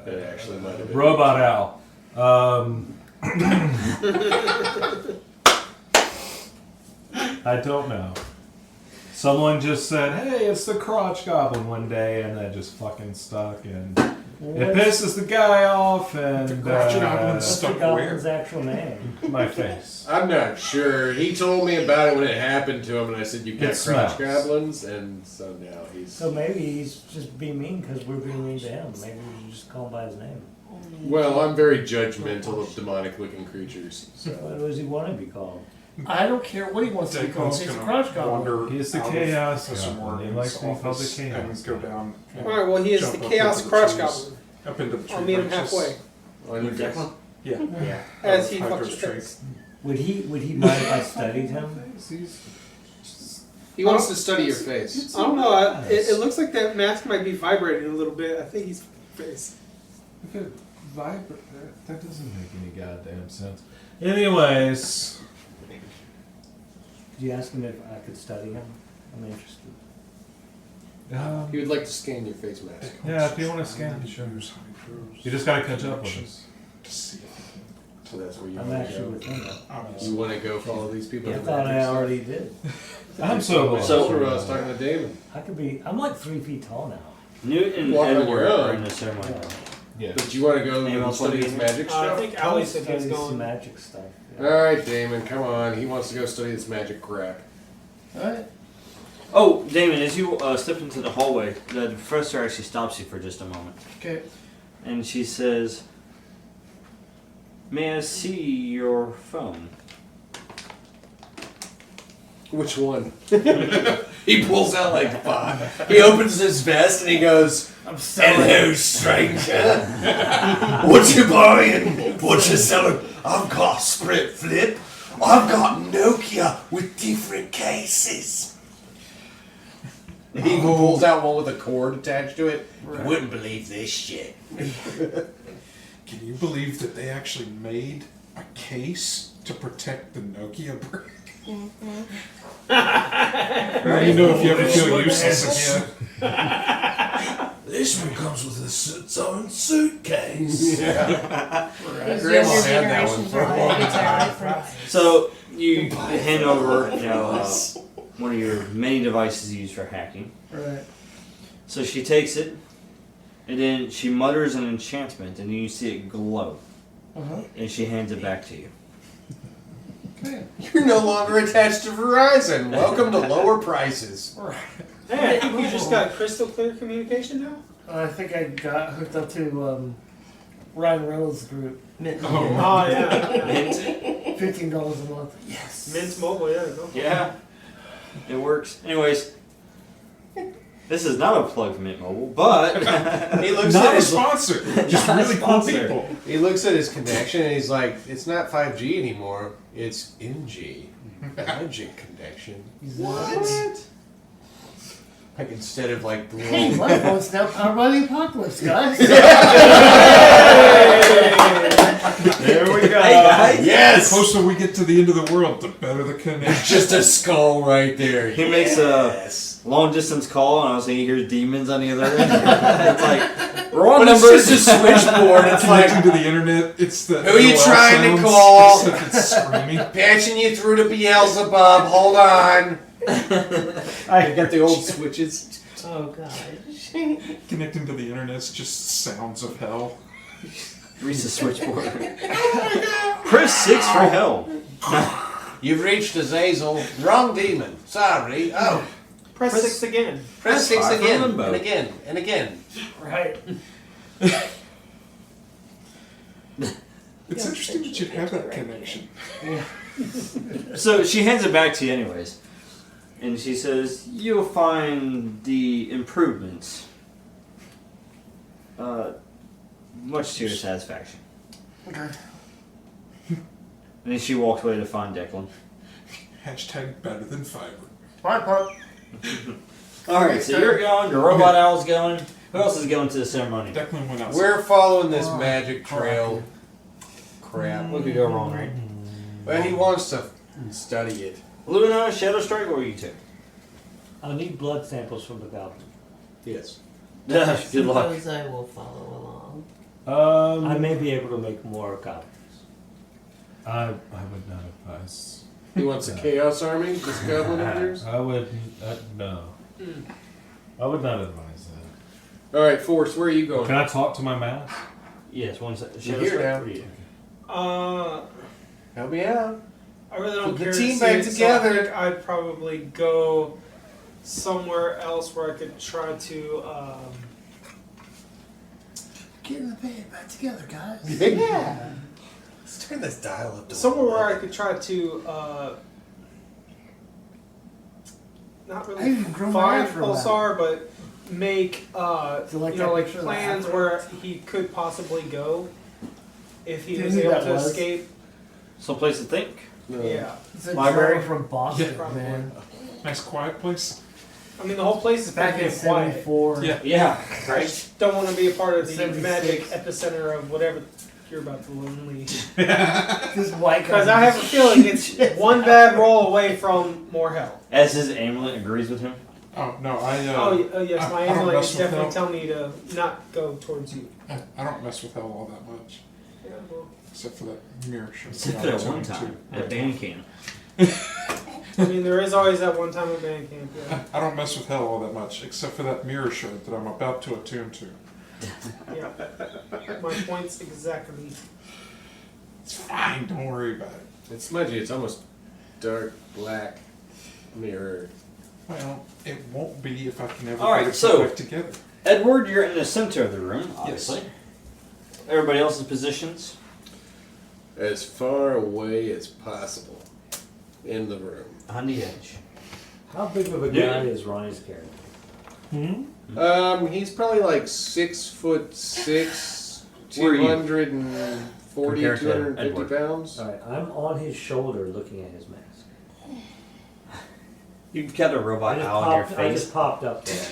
It actually might have been. Robot Owl. I don't know. Someone just said, "Hey, it's the crotch goblin" one day, and that just fucking stuck, and it pisses the guy off, and The crotch goblin What's the stuck goblin's where? actual name? my face. I'm not sure. He told me about it when it happened to him, and I said, "You got It crotch smells. goblins," and so now he's. So maybe he's just being mean because we're being mean to him. Maybe we should just call him by his name. Well, I'm very judgmental of demonic-looking creatures. So what does he want to be called? I don't care what he wants to be called. Declan's He's a gonna crotch goblin. wander He's the out of Chaos Professor Goblin. He Morrigan's likes being called the office Chaos and go Goblin. down. and Alright, well, he is jump the up Chaos into the Crotch trees, Goblin. Up into the tree I'll meet him branches. halfway. On your face. Declan? Yeah. Yeah. As he Hydra's fucks your tree. face. Would he mind if I studied him? He wants to study your face. I don't know. It looks like that mask might be vibrating a little bit. I think he's face. If it vibrates, that doesn't make any goddamn sense. Anyways, Did you ask him if I could study him? I'm interested. He would like to scan your face mask. yeah, if you want to scan, sure. You just gotta catch up with us. To see if So that's where you I'm want actually to with him. go. obviously. You want to go follow these people? I to thought I magic already did. I'm stuff? so That's what I was talking to Damon. I'm like 3 feet tall now. Newt and Walk on Edward your are own. in the ceremony. Yeah. But you want to go Anyone and else study wanna his be magic I stuff? think Ali said he was Study some going. magic stuff. All right, Damon, come on. He wants to go study this magic crap. Alright. Oh, Damon, as you step into the hallway, the professor actually stops you for just a moment. Okay. And she says, "May I see your phone?" Which one? He pulls out like 5. He opens his vest and he goes, I'm selling. Hello, stranger. What you buying? What you selling? I've got split flip. I've got Nokia with different cases. he even pulls out one with a cord attached to it. You wouldn't believe this shit. Can you believe that they actually made a case to protect the Nokia brick? Now you know if you ever feel useless again. This one comes with its own suitcase. Grandma Younger had that one generations for are a long always time. different. So you hand over, one of your many devices used for hacking. Right. So she takes it, and then she mutters an enchantment, and then you see it glow, Uh-huh. and she hands it back to you. You're no longer attached to Verizon. Welcome to lower prices. Hey, I think we just got crystal clear communication now. I think I got hooked up to Ryan Reynolds' group. Mint. Oh yeah. Mint? $15 a month. Yes. Mint Mobile, yeah. Go. Yeah, it works. Anyways, this is not a plug for Mint Mobile, but He looks Not at a his sponsor, just Not a really cool sponsor. people. He looks at his connection and he's like, "It's not 5G anymore. It's NG, magic connection." What? Like instead of like the Hey, my phone's now powered by the apocalypse, guys. There we go. Hey guys. The Yes! closer we get to the end of the world, the better the connection. Just a skull right there. He makes a long distance call, and obviously he hears demons on the other end. It's like wrong But number. it's just a switchboard. It's Connecting like to the internet, it's the Who are you AOL trying to sounds, call? Except it's screaming. patching you through to Beelzebub. Hold on. I got the old switches. Oh gosh. Connecting to the internet's just sounds of hell. Reach the switchboard. Press 6 for hell. You've reached Azazel. Wrong demon. Sorry. Oh, Press 6 again. press 6 5 for again limbo. and again and again. Right. It's interesting that you'd have that connection. So she hands it back to you anyways. And she says, you'll find the improvements much to your satisfaction. Okay. And then she walks away to find Declan. Hashtag better than fiber. Bye, Pop. Alright, so you're going, the robot owl's going. Who else is going to the ceremony? Declan went outside. We're following this magic trail. Crap. What could go wrong, right? Well, he wants to study it. Luna, Shadow Strike, or you two? I'll need blood samples from the goblin. Yes. Good luck. Suppose I will follow along. I may be able to make more goblins. I would not advise. He wants a chaos army. This goblin of yours. I would no. I would not advise that. All right, Force. Where are you going? Can I talk to my mask? Yes, one second. You're Shadow here Strike now. for you. Help me out. I really don't Put the care team to see back it, together. So I think I'd probably go somewhere else where I could try to. Get in the bed back together, guys. Yeah. Let's turn this dial up to Somewhere where I could try to. Not I really even grow my find afro back. Pulsar, but make So like you know, that like picture of the plans afro? where he could possibly go if he Do you was know who able that to was? escape. Someplace to think. No. Yeah, It's a Library? drummer from Boston, Yeah. man. Nice quiet place. I mean the whole place is Back in pretty quiet. '74. Yeah. Yeah. I Right. just don't want to be a part of the 76. magic epicenter of whatever you're about to unleash. This white guy. Because I have a feeling it's one bad roll away from more hell. As his amulet agrees with him. Oh no, I Yes, I- my I don't amulet mess is with definitely hell. telling me to not go towards you. I don't mess with hell all that much, Yeah, well, except for that mirror show. Except for that one time at band camp. I mean, there is always that one time at band camp. Yeah, I don't mess with hell all that much, except for that mirror shirt that I'm about to attune to. yeah. My points exactly. It's fine, don't worry about it. It's smudgy. It's almost dark black mirror. Well, it won't be if I can ever All right, get it so- put back together. Edward, you're in the center of the room, obviously. Everybody else's positions. As far away as possible in the room. On the edge. How big of a guy Yeah. is Ronnie's character? He's probably like 6'6", Where are you? 240, Compared to 250 Edward. pounds. Alright, I'm on his shoulder looking at his mask. You've got a I robot just, owl on your popped, I face. just popped up there.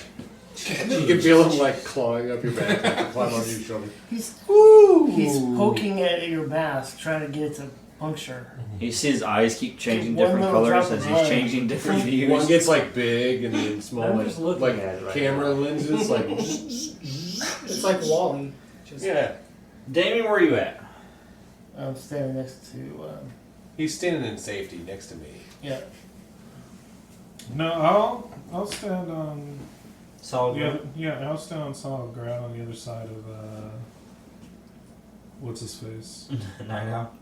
You can feel him like clawing up your back, like climb on your shoulder. He's poking at your mask, trying to get it to puncture. You see his eyes keep changing One different little colors drop as of he's blood. changing different views. One gets like big and then small, I'm like, just looking like at it right camera now. lenses. Like, It's like Wally. Just, yeah, Damien, where are you at? I'm standing next to, he's standing in safety next to me. yeah. No, I'll stand on Solid I'll stand on solid ground on the other side of what's his face? Night Owl.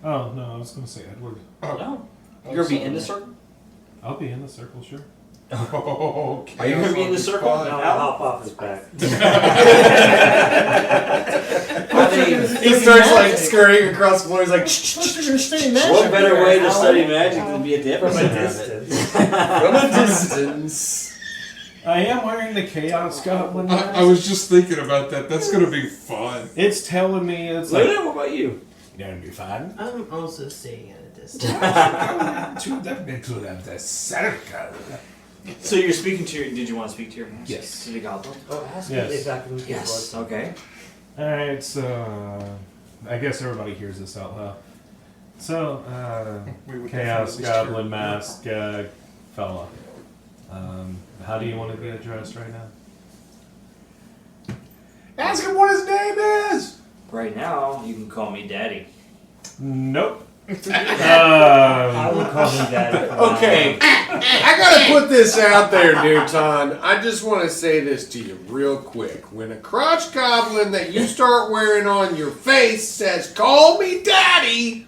Oh no, I was gonna say Edward. No. You're gonna be in the circle? I'll be in the circle, sure. Oh, okay. Are you gonna be in the circle? No, Al? I'll hop off his back. I mean, He starts like scurrying across the floor. He's like, what better way to study magic than be at the From a epicenter of it? distance. from a distance. I am wearing the Chaos Goblin. I was just thinking about that. That's gonna be fun. It's telling me it's like Luna, what about you? you're gonna be fine. I'm also staying at a distance. To the circle. So you're speaking to your. Did you want to speak to your mask? Yes. To the goblin? Oh, ask Yes. me if I can get Yes. Okay. All right, so I guess everybody hears this out loud. So, We would Chaos definitely Goblin steer- Mask fella. How do you want to be addressed right now? Ask him what his name is! Right now, you can call me Daddy. Nope. I would call him Daddy. for Okay, I gotta put this out there, Newton. I just want to say this to you real quick. When a crotch goblin that you start wearing on your face says, "Call me Daddy,"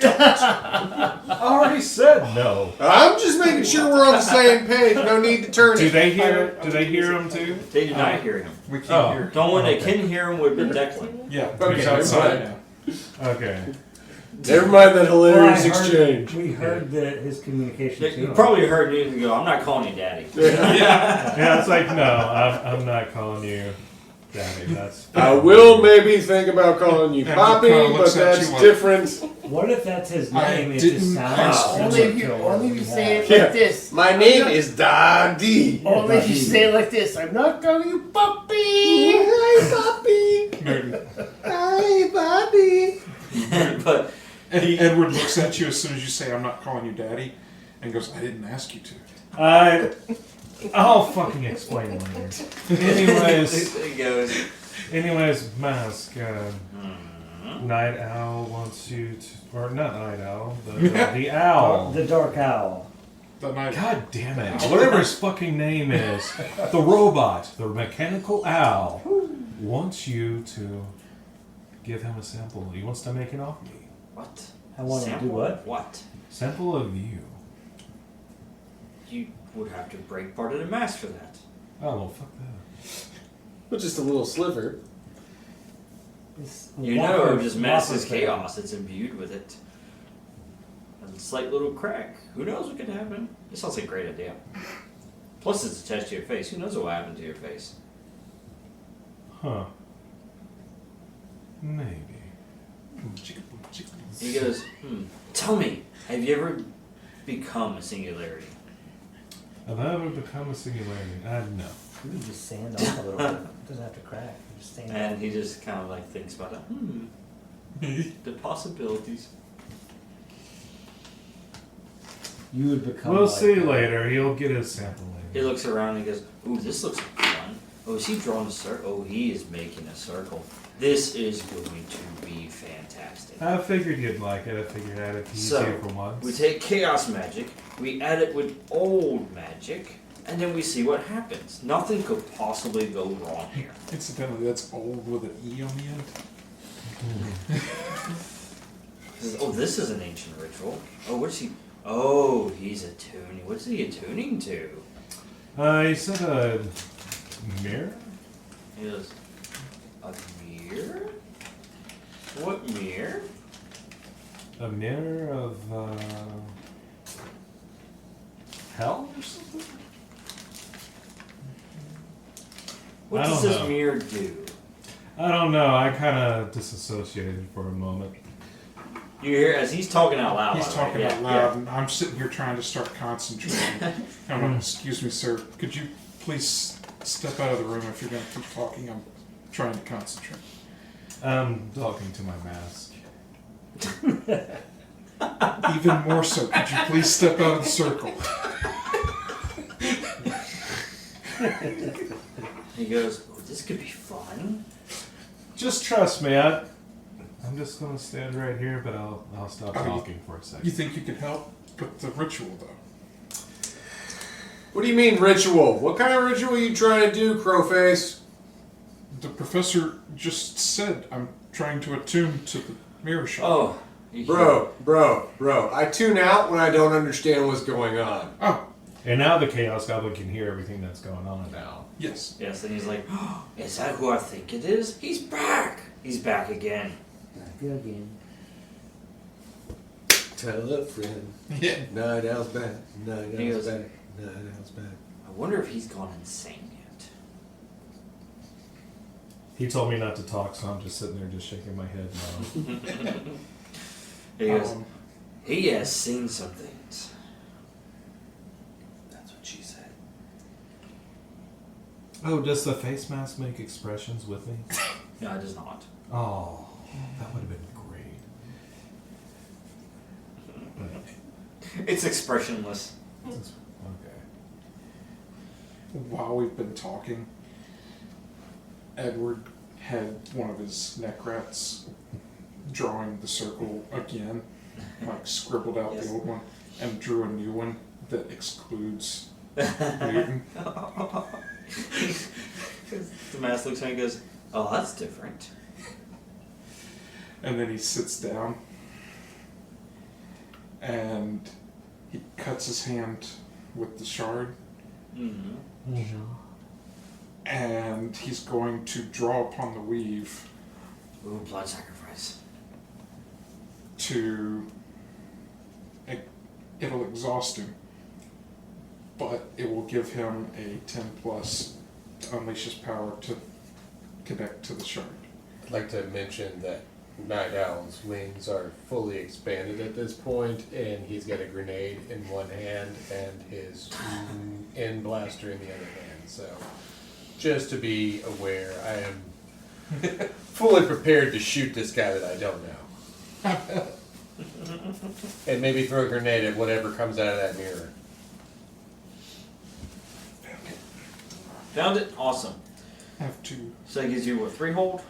I already said no. I'm just making sure we're on the same page. No need to turn Do it. they hear? Do they hear him too? They do not hear him. We can't Oh. hear. The only one that Okay. can hear him would be Declan. Yeah, Okay, he's outside never now. Okay. Never mind that Well, I hilarious heard- exchange. We heard his communication to You him. probably heard Newton go, "I'm not calling you Daddy." Yeah, it's like no, I'm not calling you Daddy. That's. I will maybe think about calling you And Poppy, he kinda but looks at that's you like- different. What if that's his I name? It didn't just sounds ask similar Only if you, to only if what you we say it have. like this. My name is Daddy. Only if you say it like this. I'm not calling you puppy. Hi, Poppy. Newton. Hi, Poppy. But Edward looks at you as soon as you say, "I'm not calling you Daddy," and goes, "I didn't ask you to." I'll fucking explain later. Anyways, he goes, Mask. Night Owl wants you to, or not Night Owl, the Owl. The Dark Owl. The night. God damn it! Whatever his fucking name is, the robot, the mechanical owl, wants you to give him a sample. He wants to make it off me. "What? I want to do Sample? what? What? Sample of you. You would have to break part of the mask for that." Oh well, fuck that. Well, just a little sliver. It's You know, Whopper- just mass is Whopper thing. chaos. It's imbued with it. A slight little crack. Who knows what could happen? It sounds like a great idea. Plus, it's attached to your face. Who knows what will happen to your face? Huh? Maybe. He goes, Tell me, have you ever become a singularity? Have I ever become a singularity? No. You can just sand off a little bit. It doesn't have to crack. You just sand And he just kind of like thinks about it. The possibilities. You would become. We'll like see that. later. He'll get his sample He later. looks around and he goes, "Ooh, this looks fun. Oh, is he drawing a circle? Oh, he is making a circle. This is going to be fantastic." I figured you'd like it. I figured I'd have to use So, you for once. We take chaos magic, we add it with old magic, and then we see what happens. Nothing could possibly go wrong here. Incidentally, that's old with an E on the end. Says, "Oh, this is an ancient ritual. Oh, what's he? Oh, he's attuning. What's he attuning to?" He said a mirror? He goes, "A mirror? What mirror?" A mirror of, hell or something? What I does don't this know. mirror do? I don't know. I kind of disassociated for a moment. You hear as he's talking out loud. He's by the way. talking Yeah, out loud, and I'm sitting here trying to start concentrating. I'm like, "Excuse me, sir. Could you please step out of the room if you're going to keep talking? I'm trying to concentrate." I'm talking to my mask. Even more so, could you please step out of the circle? He goes, "Oh, this could be fun." Just trust me. I'm just gonna stand right here, but I'll stop talking for a You second. think you could help with the ritual, though? What do you mean ritual? What kind of ritual are you trying to do, Crowface? The professor just said I'm trying to attune to the mirror shot. Oh, Bro. I tune out when I don't understand what's going on. Oh, And now the Chaos Goblin can hear everything that's going on now. yes. yes. And he's like, oh, "Is that who I think it is? He's back. He's back again." Good again. Tell a friend. Yeah. Night owl's back. Night He owl's goes- back. Night owl's back. I wonder if he's gone insane yet. He told me not to talk, so I'm just sitting there just shaking my head no. He goes, Um, "He has seen some things." That's what she said. Oh, does the face mask make expressions with me? No, it does not. Oh. That would have been great. It's expressionless. Okay. While we've been talking, Edward had one of his neck rats drawing the circle again, like scribbled out the old one, and drew a new one that excludes Newton. The mask looks at him and goes, "Oh, that's different." And then he sits down and he cuts his hand with the shard, Mm-hmm. and he's going to draw upon the weave Ooh, blood sacrifice. to... It'll exhaust him, but it will give him a 10 plus to unleash his power to connect to the shard. I'd like to mention that Night Owl's wings are fully expanded at this point, and he's got a grenade in one hand and his end blaster in the other hand. So, just to be aware, I am fully prepared to shoot this guy that I don't know. And maybe throw a grenade at whatever comes out of that mirror. Found it? Awesome. Have to... So that gives you what, 3 hold?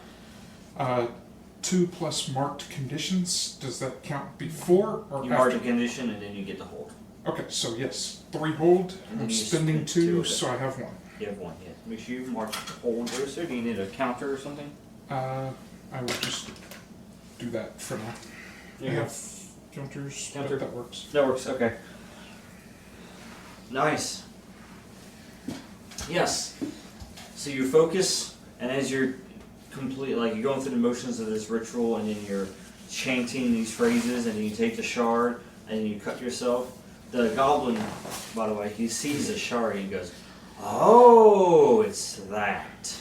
2 plus marked conditions. Does that count before or You after? mark the condition and then you get the hold. Okay, so yes, 3 hold. And then I'm you spending spend 2 2, of it. so I have 1. You have 1, yeah. Make sure you mark the hold there. So do you need a counter or something? I will just do that for now. I have counters, but Counter. that works. That works, okay. Nice. Yes. So you focus, and as you're you're going through the motions of this ritual, and then you're chanting these phrases, and then you take the shard, and then you cut yourself. The goblin, by the way, he sees the shard, and he goes, "Oh, it's that.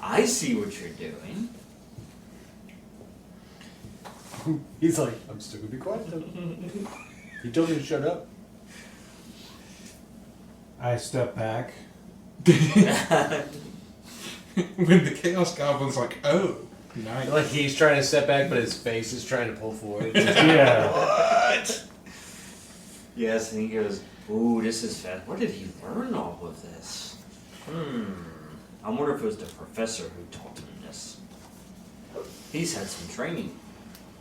I see what you're doing." He's like, I'm still gonna be quiet though. He told me to shut up. I step back. When the Chaos Goblin's like, oh, nice. Like he's trying to step back, but his face is trying to pull forward. Yeah. What? Yes, and he goes, "Ooh, this is fast. Where did he learn all of this? I wonder if it was the professor who taught him this. He's had some training.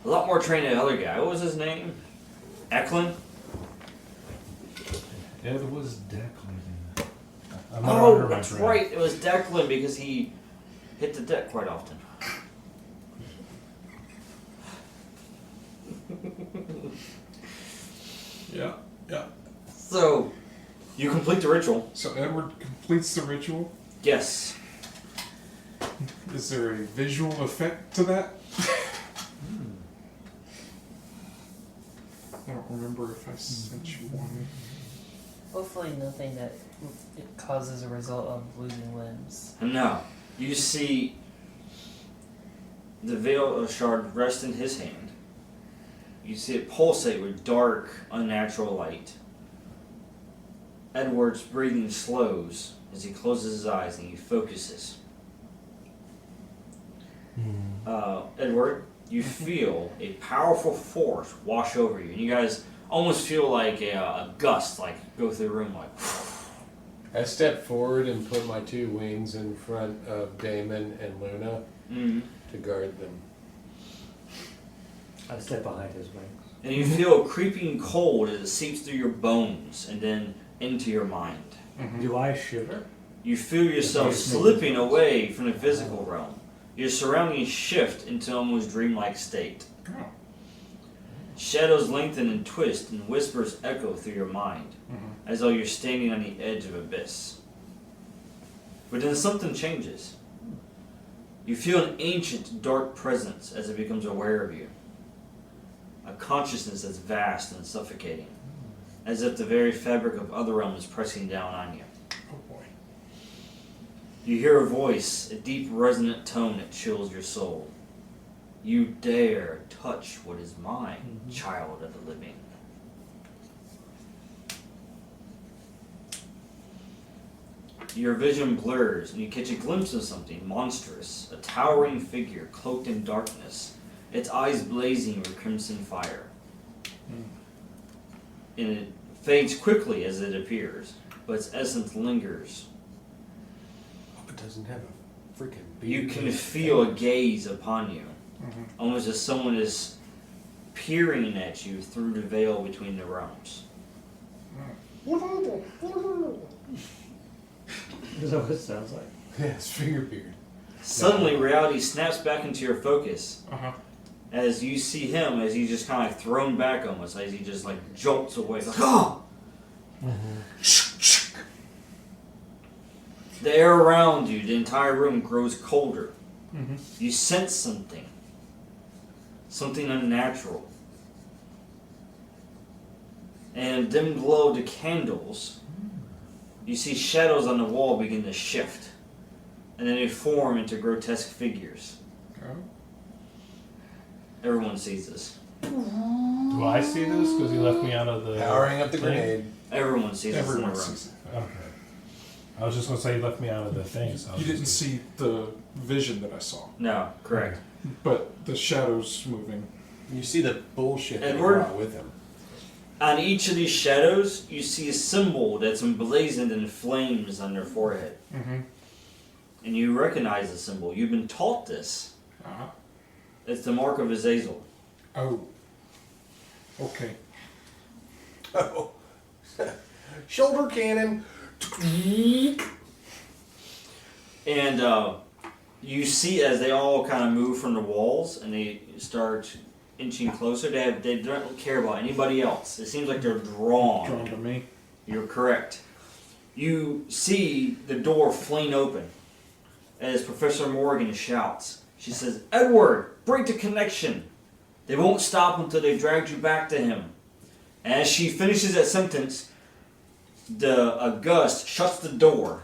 A lot more training than the other guy. What was his name? Eklund? It was Declan. I'm not Oh, under my that's breath. right. It was Declan because he hit the deck quite often. Yeah. So, you complete the ritual. So Edward completes the ritual. Yes. Is there a visual effect to that? I don't remember if I sent you one. Hopefully nothing that it causes a result of losing limbs. No. You see the Veilshard rest in his hand. You see it pulsate with dark, unnatural light. Edward's breathing slows as he closes his eyes and he focuses. Edward, you feel a powerful force wash over you, and you guys almost feel like a gust, like go through the room, like. I step forward and put my 2 wings in front of Damon and Luna to guard them. I step behind his wings. And you feel a creeping cold as it seeps through your bones and then into your mind. Do I shiver? You feel yourself slipping away from the physical realm. Your surroundings shift into an almost dreamlike state. Oh. Shadows lengthen and twist, and whispers echo through your mind, as though you're standing on the edge of abyss. But then something changes. You feel an ancient, dark presence as it becomes aware of you. A consciousness that's vast and suffocating, as if the very fabric of other realms is pressing down on you. Oh boy. You hear a voice, a deep, resonant tone that chills your soul. You dare touch what is mine, child of the living. Your vision blurs, and you catch a glimpse of something monstrous, a towering figure cloaked in darkness, its eyes blazing with crimson fire. And it fades quickly as it appears, but its essence lingers. Hope it doesn't have a freaking beard. You can feel a gaze upon you, almost as someone is peering at you through the veil between the realms. Is that what it sounds like? Yeah, it's finger beard. Suddenly, reality snaps back into your focus as you see him, as he's just kind of like thrown back almost, as he just like jolts away. It's like, oh! The air around you, the entire room grows colder. You sense something. Something unnatural. And dim glow of the candles, you see shadows on the wall begin to shift. And then they form into grotesque figures. Everyone sees this. Do I see this? Because he left me out of the... Powering up the grenade. Everyone sees this in the Everyone room. sees it. Okay. I was just going to say he left me out of the thing. So I was You didn't just- see the vision that I saw, No, correct. but the shadows moving. You see the bullshit that he Edward? brought with him. On each of these shadows, you see a symbol that's emblazoned in flames on their forehead. And you recognize the symbol. You've been taught this. It's the mark of Azazel. Oh. Okay. Oh. Shoulder cannon. And you see as they all kind of move from the walls and they start inching closer, they don't care about anybody else. It seems like they're Drawn to me. You're correct. You see the door fling open as Professor Morrigan shouts. She says, "Edward, break the connection." They won't stop until they've dragged you back to him. And as she finishes that sentence, a gust shuts the door.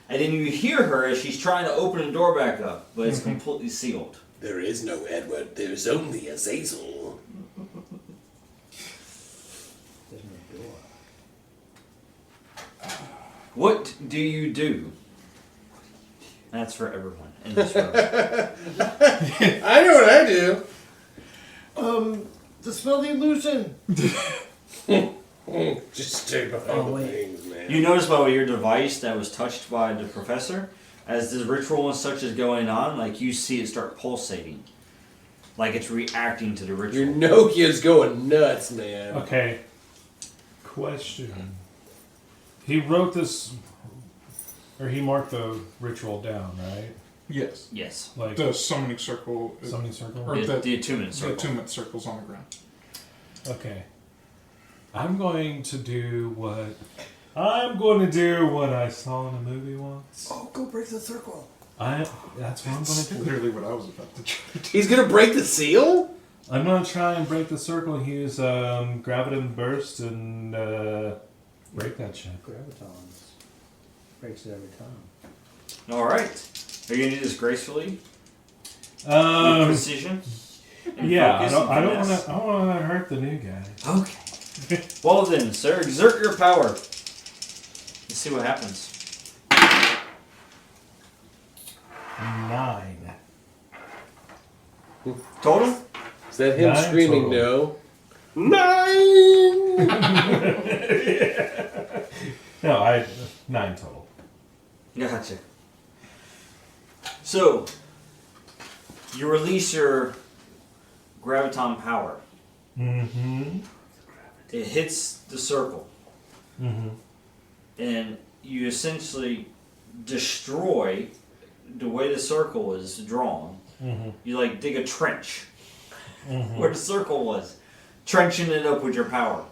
And then you hear her as she's trying to open the door back up, but it's completely sealed. There is no Edward, there's only Azazel. There's no door. What do you do? That's for everyone in this room. I know what I do. Dispel the illusion. Just stay behind the things, man. You notice by your device that was touched by the professor, as this ritual and such is going on, like you see it start pulsating. Like it's reacting to the ritual. Your Nokia's going nuts, man. Okay. Question. He wrote this, or he marked the ritual down, right? Yes. Yes. Like The summoning circle. summoning circle? Or The attunement circle. The attunement circle's on the ground. Okay. I'm going to do what I saw in a movie once. Oh, go break the circle. That's what I'm going to do. Literally what I was about to do. He's gonna break the seal? I'm going to try and break the circle and use graviton burst and break that shit. Gravitons. Breaks it every time. Alright. Are you going to do this gracefully? With precision? And Yeah, focus I and don't finesse? want to hurt the new guy. Okay. Well then, sir, exert your power. Let's see what happens. 9. Total? Is that him 9 screaming total. no? 9! No, 9 total. Gotcha. So, you release your graviton power. Mm-hmm. It hits the circle. Mm-hmm. And you essentially destroy the way the circle is drawn. Mm-hmm. You like dig a trench where the circle was, trenching it up with your power.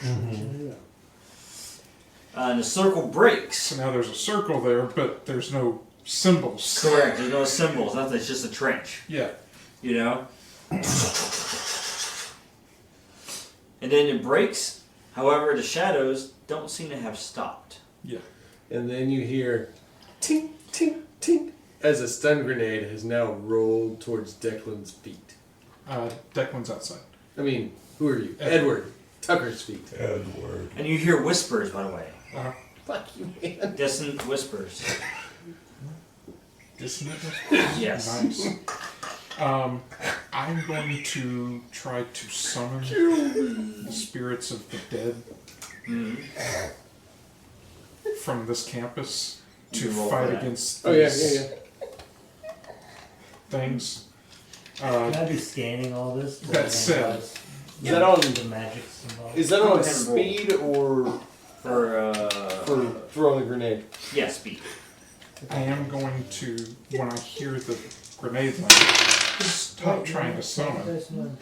Mm-hmm. And the circle breaks. So now there's a circle there, but there's no symbols. Correct. There's no symbols. Nothing. It's just a trench. Yeah. You know. And then it breaks. However, the shadows don't seem to have stopped. Yeah. And then you hear tink, tink, tink as a stun grenade has now rolled towards Declan's feet. Declan's outside. I mean, who are you? Edward. Tucker's feet. Edward. And you hear whispers, by the way. Fuck you, man. Dissonant whispers. Dissonant? Yes. Nice. I'm going to try to summon the spirits of the dead from this campus to roll fight that. against Oh, yeah, these yeah, things. Can I be scanning all this? to That said- analyze Is that on? the magics involved? Is that Go on ahead and roll. speed or For throwing a grenade? yeah, speed. I am going to, when I hear the grenade land, stop trying to summon.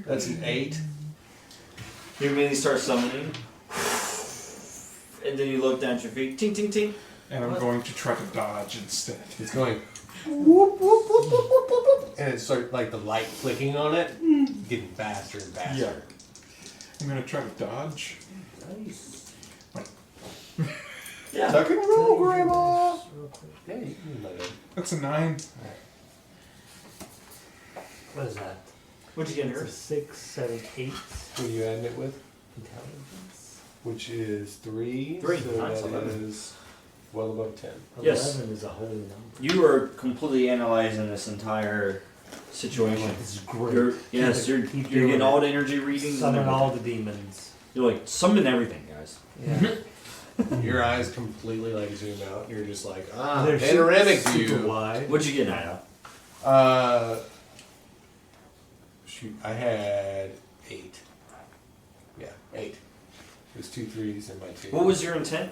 That's an 8. You immediately start summoning, and then you look down at your feet. Ting, ting, ting. And I'm going to try to dodge instead. It's going whoop, whoop, whoop, whoop, whoop, whoop, whoop. And it starts like the light flicking on it, getting faster and faster. Yeah. I'm going to try to dodge. Yeah. Tuck and roll, Grandma. Yeah, you can do that. That's a 9. What is that? What'd you get It's here? a 6, 7, 8 What are you adding it with? intelligence. Which is 3. 3. So Nice, that 11. is well above 10. Yes. 11 is a holy number. You are completely analyzing this entire situation. This is great. You're Keep getting doing all it. the energy readings. and Summon everything. all the demons. You're like, summon everything, guys. Yeah. Your eyes completely like zoom out. You're just like, They're panoramic super view. wide. What'd you get, Naya? Shoot, I had 8. Yeah, 8. It was 2 3s and my 2. What was your intent?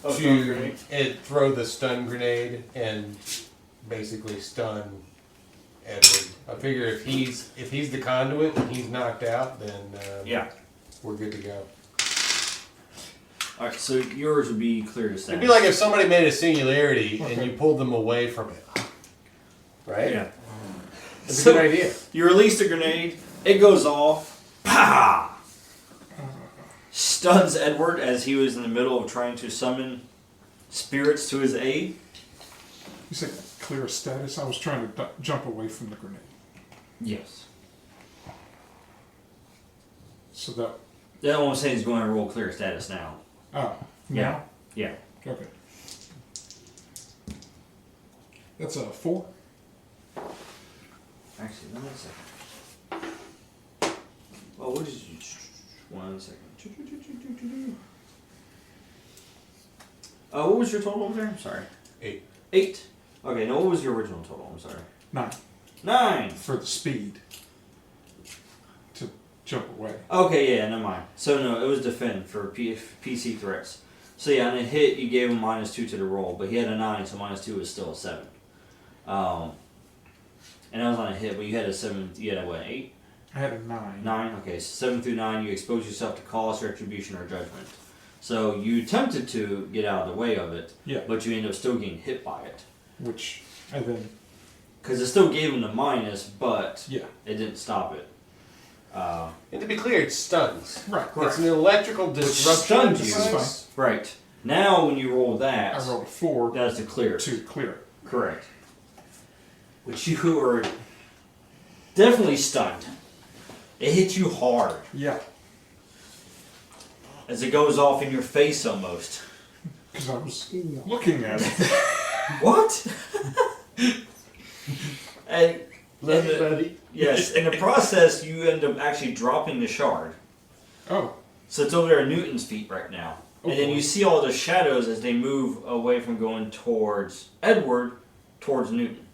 of throwing To grenades? throw the stun grenade and basically stun Edward. I figure if he's the conduit and he's knocked out, then Yeah. we're good to go. Alright, so yours would be clear to status. It'd be like if somebody made a singularity and you pulled them away from it. Right? Yeah. That's So- a good idea. You release the grenade, it goes off, pow! Stuns Edward as he was in the middle of trying to summon spirits to his aid. You said clear status? I was trying to jump away from the grenade. Yes. So that... That's what I'm saying, he's going to roll clear status now. Oh, Yeah. now? Yeah. Okay. That's a 4. Actually, one second. Oh, what did you... 1 second. What was your total over there? I'm sorry. 8. 8. Okay, now what was your original total? I'm sorry. 9. 9! For the speed. To jump away. Okay, yeah, never mind. So no, it was defend for PC threats. So yeah, on a hit, you gave him -2 to the roll, but he had a 9, so -2 is still a 7. And that was on a hit, but you had a 7, you had a what, 8? I had a 9. 9, okay, so 7 through 9, you expose yourself to cause, retribution, or judgment. So you attempted to get out of the way of it, Yeah. but you end up still getting hit by it. Which I then... Because it still gave him the minus, but Yeah. it didn't stop it. And to be clear, it stuns. Right. It's an electrical disruption stuns you. device. Right. Now when you roll that, I rolled a 4 that's to clear it. to clear it. Correct. Which you are definitely stunned. It hits you hard Yeah. as it goes off in your face almost. Because I was looking at it. What? and Buddy. yes, in the process, you end up actually dropping the shard. Oh. So it's over there at Newton's feet right now. Oh, And then boy. you see all the shadows as they move away from going towards Edward, towards Newton.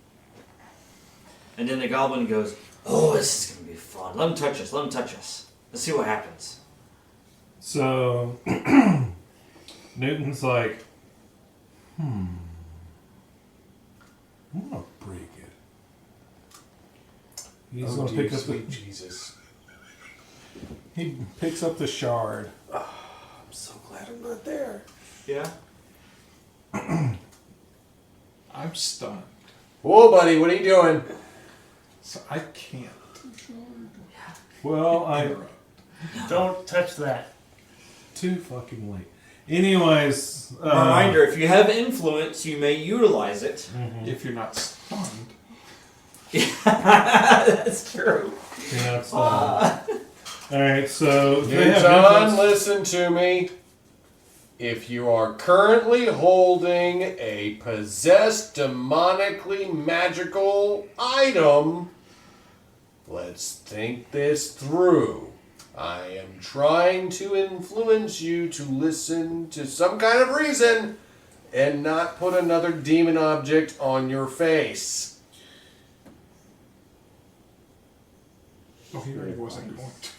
And then the goblin goes, "Oh, this is going to be fun. Let him touch us. Let him touch us. Let's see what happens." So Newton's like, I'm gonna break it. He's Oh, gonna dear pick up sweet Jesus. he picks up the shard. I'm so glad I'm not there. Yeah? I'm stunned. Whoa, buddy, what are you doing? So I can't. Well, I Don't touch that. too fucking late. Anyways, Reminder, if you have influence, you may utilize it. If you're not stunned. That's true. you're not stunned. All right, so they Hey, have John, influence. listen to me. if you are currently holding a possessed, demonically magical item, let's think this through. I am trying to influence you to listen to some kind of reason and not put another demon object on your face. Oh, he already wasn't going to.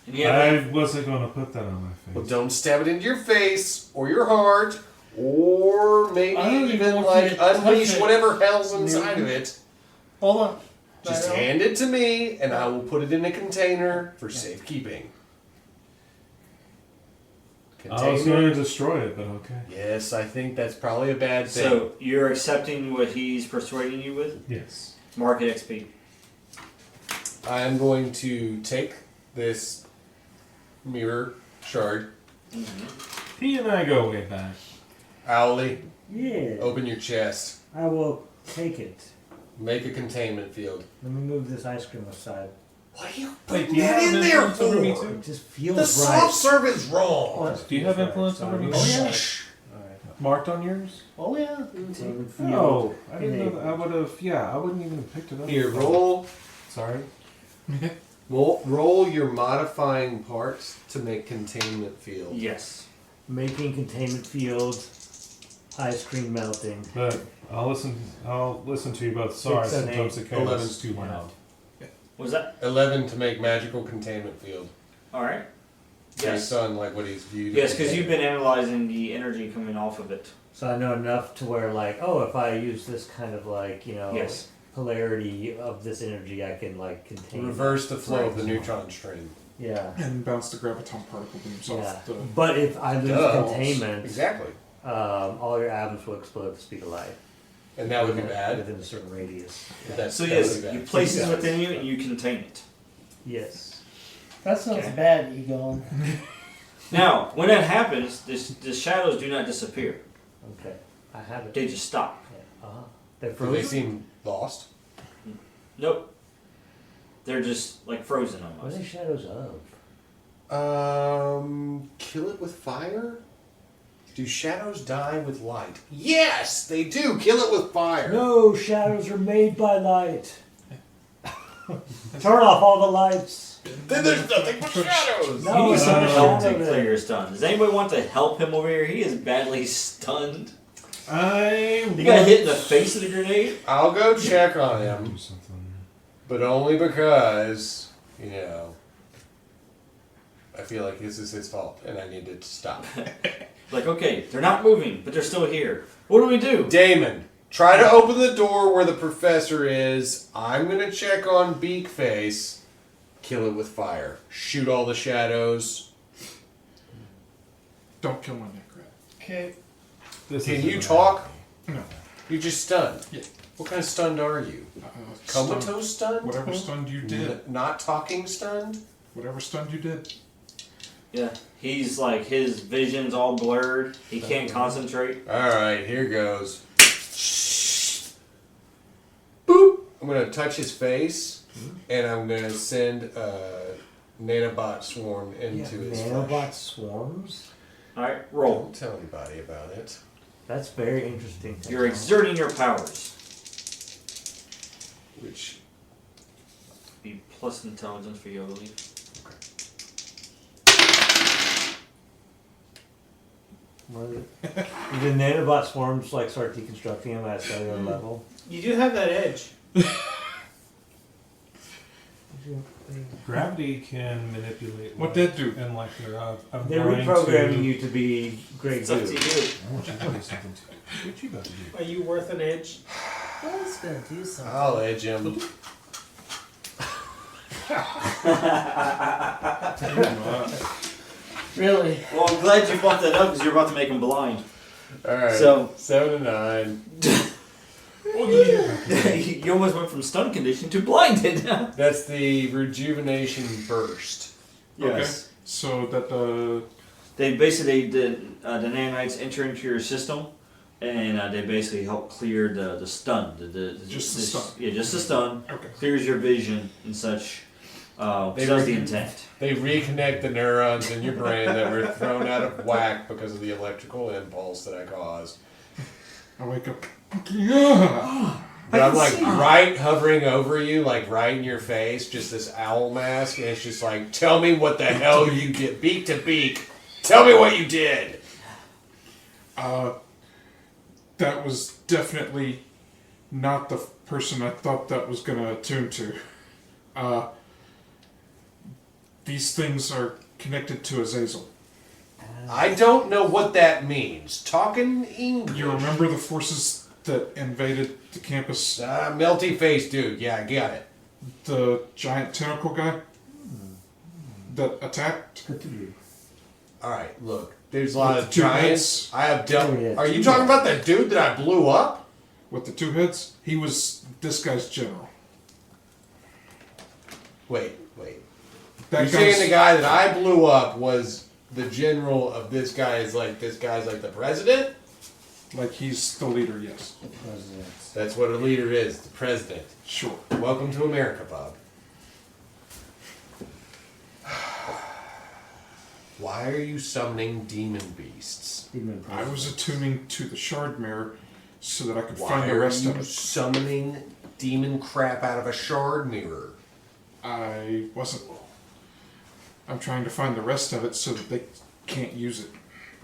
And you have I wasn't going to put that on my face. Well, don't stab it into your face or your heart, or maybe I don't even even want like you to touch unleash it. whatever hell's inside of it. Hold on. Just Right on. hand it to me, and I will put it in a container for safekeeping. I was going to destroy it, but okay. Yes, I think that's probably a bad thing. So you're accepting what he's persuading you with? Yes. Market XP. I am going to take this mirror shard. He and I go way back. Owly, Yeah. open your chest. I will take it. Make a containment field. Let me move this ice cream aside. What are you Wait, putting do you that have in there influence over me for? too? It just feels The right. soft serve is wrong. Do you have influence over me? Oh, yeah. Shh. Alright. Marked on yours? Oh yeah. Containment field. Oh, I didn't know that. I enabled. would have. Yeah, I wouldn't even have picked it up. Here, roll. Sorry. Roll your modifying parts to make containment field. Yes. Making containment field. Ice cream melting. But I'll listen to you both. Sorry, 6 and sometimes 8. the chaos 11. is too loud. What was that? 11 to make magical containment field. Alright. Based Yes. on like what he's viewed. Yes, as. because you've been analyzing the energy coming off of it. So I know enough to where, like, oh, if I use this kind of like, Yes. polarity of this energy, I can like contain. Reverse the flow of the Right. neutron stream. Yeah. And bounce the graviton particle beams Yeah. off the. But if I lose Duh. containment, Exactly. all your atoms will explode at the speed of light. And that would be Within- bad. within a certain radius. That's, So that yes, would be bad. you place it within you and you contain it. Yes. That sounds Okay. bad, Egon. Now, when that happens, the shadows do not disappear. Okay. I have it. They just stop. Yeah. Uh-huh. They're Do frozen. they seem lost? Nope. They're just like frozen What are almost. they shadows of? Kill it with fire? Do shadows die with light? Yes, they do. Kill it with fire. No, shadows are made by light. Turn off all the lights. Then there's nothing but shadows. No, You need some no, help no, to no. clear your stun. Does anybody want to help him over here? He is badly stunned. You got hit in the face with a grenade? I'll go check on him, Do something. but only because, I feel like this is his fault and I need it to stop. Like, okay, they're not moving, but they're still here. What do we do? Damon, try to open the door where the professor is. I'm going to check on Beakface. Kill it with fire. Shoot all the shadows. Don't kill my necrat. Okay. This Can isn't you gonna talk? happen. No. You're just stunned. Yeah. What kind of stunned are you? Comatose stunned? Whatever stunned you did. Not talking stunned? Whatever stunned you did. Yeah, he's like, his vision's all blurred. He can't concentrate. Alright, here goes. Boop! I'm going to touch his face, and I'm going to send a nanobot swarm into his Nanobot flesh. swarms? Alright, roll. Don't tell anybody about it. That's very interesting. You're exerting your powers. Which, Be plus intelligence for you, I believe. What is it? The nanobot swarms like start deconstructing them at a cellular level. You do have that edge. Gravity can manipulate. What light. that do? And like I'm They're going reprogramming to, you to be great It's up to goo. you. I want you to do something too. What you about to do? Are you worth an edge? I was gonna do something. I'll edge him. Really? Well, I'm glad you brought that up because you're about to make him blind. Alright, So- 7 to 9. You almost went from stun condition to blinded. That's the rejuvenation burst. Yes. So that They basically, the nanites enter into your system, and they basically help clear the stun. Just the stun. Yeah, just the stun. okay. Clears your vision and such. that was the intent. They reconnect the neurons in your brain that were thrown out of whack because of the electrical impulse that I caused. I wake up. Yeah. But I'm like right hovering over you, like right in your face, just this owl mask, and it's just like, tell me what the hell you did, beak to beak. Tell me what you did. That was definitely not the person I thought that was going to attune to. These things are connected to Azazel. I don't know what that means. Talking English. You remember the forces that invaded the campus? Melty face dude. Yeah, I got it. The giant tentacle guy that attacked? Alright, look. There's a lot With of two giants. heads? I have dealt. Oh, yeah, Are you two talking heads. about that dude that I blew up? With the two heads? He was this guy's general. Wait. That You're saying guy's- the guy that I blew up was the general of this guy's like the president? Like he's the leader, yes. That's what a leader is, the president. Sure. Welcome to America, Bob. Why are you summoning demon beasts? I was attuning to the shard mirror so that I could Why find the are rest you of it. summoning demon crap out of a shard mirror? I wasn't. I'm trying to find the rest of it so that they can't use it.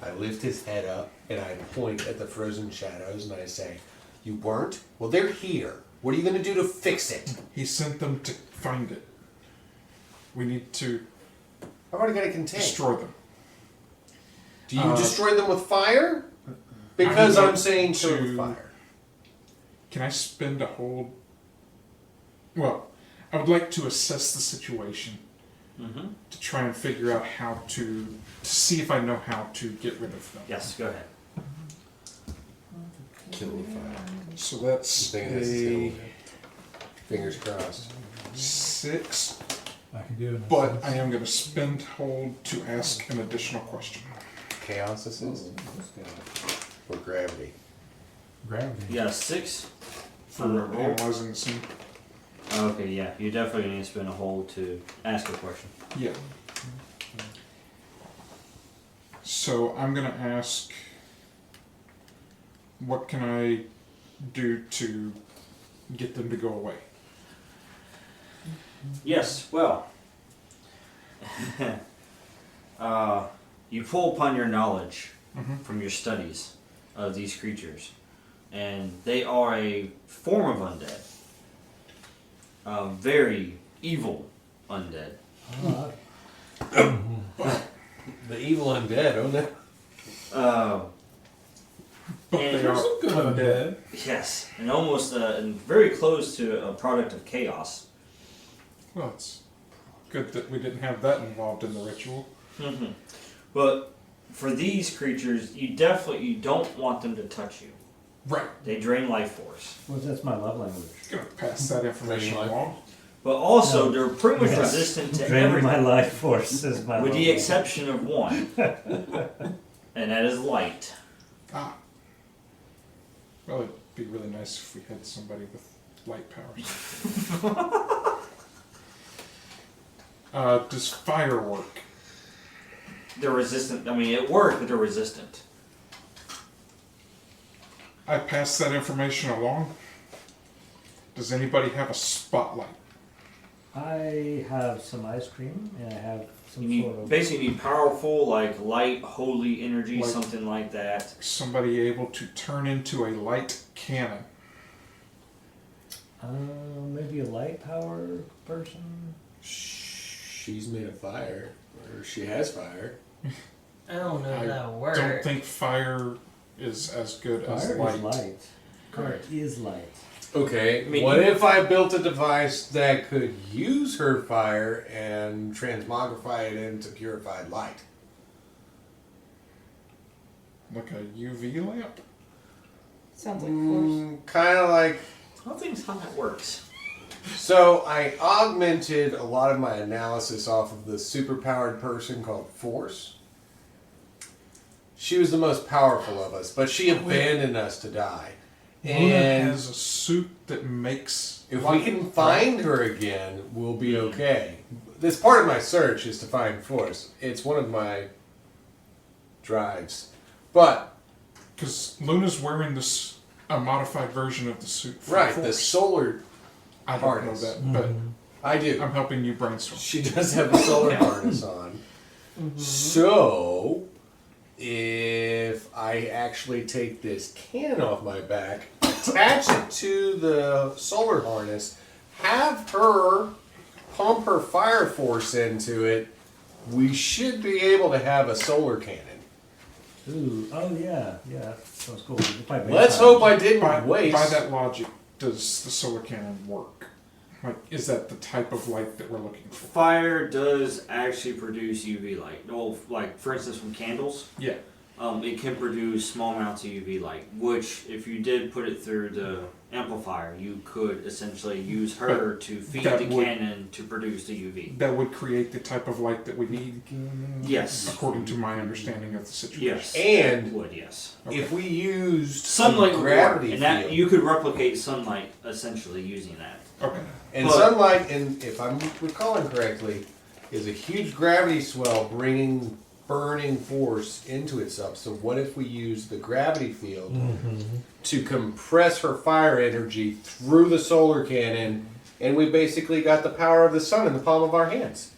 I lift his head up and I point at the frozen shadows and I say, you weren't? Well, they're here. What are you going to do to fix it? He sent them to find it. We need to I've already got it contained. destroy them. Do you destroy them with fire? Because I would I'm saying like kill with to- fire. Can I spend a whole... Well, I would like to assess the situation to try and figure out how to see if I know how to get rid of them. Yes, go ahead. Kill with fire. So that's a Fingers crossed. 6, I can do it. but I am going to spend hold to ask an additional question. Chaos assist? Or gravity? Gravity. You got a 6 For on the roll. analyzing the scene. Okay, yeah. You definitely need to spend a hold to ask a question. Yeah. So I'm going to ask, what can I do to get them to go away? Yes, well, you pull upon your knowledge from your studies of these creatures, and they are a form of undead. Very evil undead. The evil undead, oh no. But And they are Good undead. yes, and almost and very close to a product of chaos. Well, it's good that we didn't have that involved in the ritual. But for these creatures, you don't want them to touch you. Right. They drain life force. Well, that's my love language. Gonna pass that information Right. along. But also, they're pretty much Yes. resistant to Draining my everything, life force is my with love the language. exception of one, and that is light. Ah. Well, it'd be really nice if we had somebody with light powers. Does fire work? They're resistant. I mean, it worked, but they're resistant. I pass that information along. Does anybody have a spotlight? I have some ice cream and I have some You sort need of. basically need powerful, like light, holy energy, Like- something like that. Somebody able to turn into a light cannon? Maybe a light power person. She's made of fire. Or she has fire. I don't know if I that'll work. don't think fire is as good as Fire light. is light. Fire is light. Okay, I mean, what you- if I built a device that could use her fire and transmogrify it into purified light? Like a UV lamp? Sounds like force. Kind of like. I don't think that's how that works. So I augmented a lot of my analysis off of the superpowered person called Force. She was the most powerful of us, but she abandoned us to die. Luna And has a suit that makes if we light. can find her again, we'll be okay. this part of my search is to find force. It's one of my drives. But Because Luna's wearing this a modified version of the suit. For right, Force. the solar I don't harness. know that, but I do. I'm helping you brainstorm. She does have a solar harness on. So, if I actually take this cannon off my back, attach it to the solar harness, have her pump her fire force into it, we should be able to have a solar cannon. Ooh, oh yeah, that sounds cool. You can fight Let's vampires. hope I didn't By waste. that logic, does the solar cannon work? Like, is that the type of light that we're looking for? Fire does actually produce UV light. Well, like for instance, from candles, Yeah. it can produce small amounts of UV light. Which, if you did put it through the amplifier, you could essentially use her to feed that the would- cannon to produce the UV. That would create the type of light that we need, Yes. according to my understanding of the situation. Yes. And it would, yes. if we used Sunlight a would gravity work, and that field, you could replicate sunlight essentially using that. Okay. and but- sunlight, and if I'm recalling correctly, is a huge gravity swell bringing burning force into itself. So what if we use the gravity field to compress her fire energy through the solar cannon, and we basically got the power of the sun in the palm of our hands?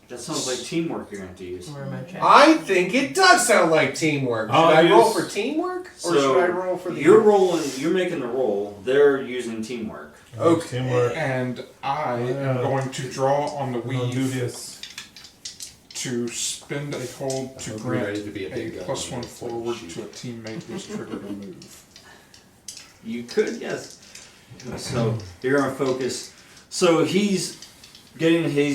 That sounds like teamwork you're going to have to use. Where am I trying? I think it does sound like teamwork. Should I roll for teamwork, or should I roll for the? You're rolling. You're making the roll. They're using teamwork. Okay. Teamwork. And I am going to draw on the We'll do weave this. to spend a hold to I hope you're grant ready to be a big gun +1 when you forward shoot. to a teammate who's triggered a move. You could, yes. So you're going to focus. So he's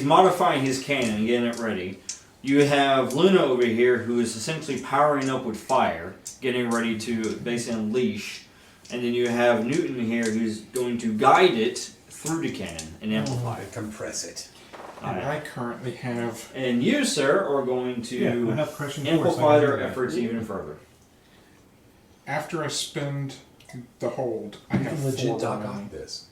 modifying his cannon and getting it ready. You have Luna over here, who is essentially powering up with fire, getting ready to basically unleash. And then you have Newton here, who's going to guide it through the cannon and amplify it. Compress it. And I currently have And you, sir, are going Yeah, I to have crushing force. amplify I can their do that. efforts even further. after I spend the hold, I You have can 4 legit dock remaining. off this.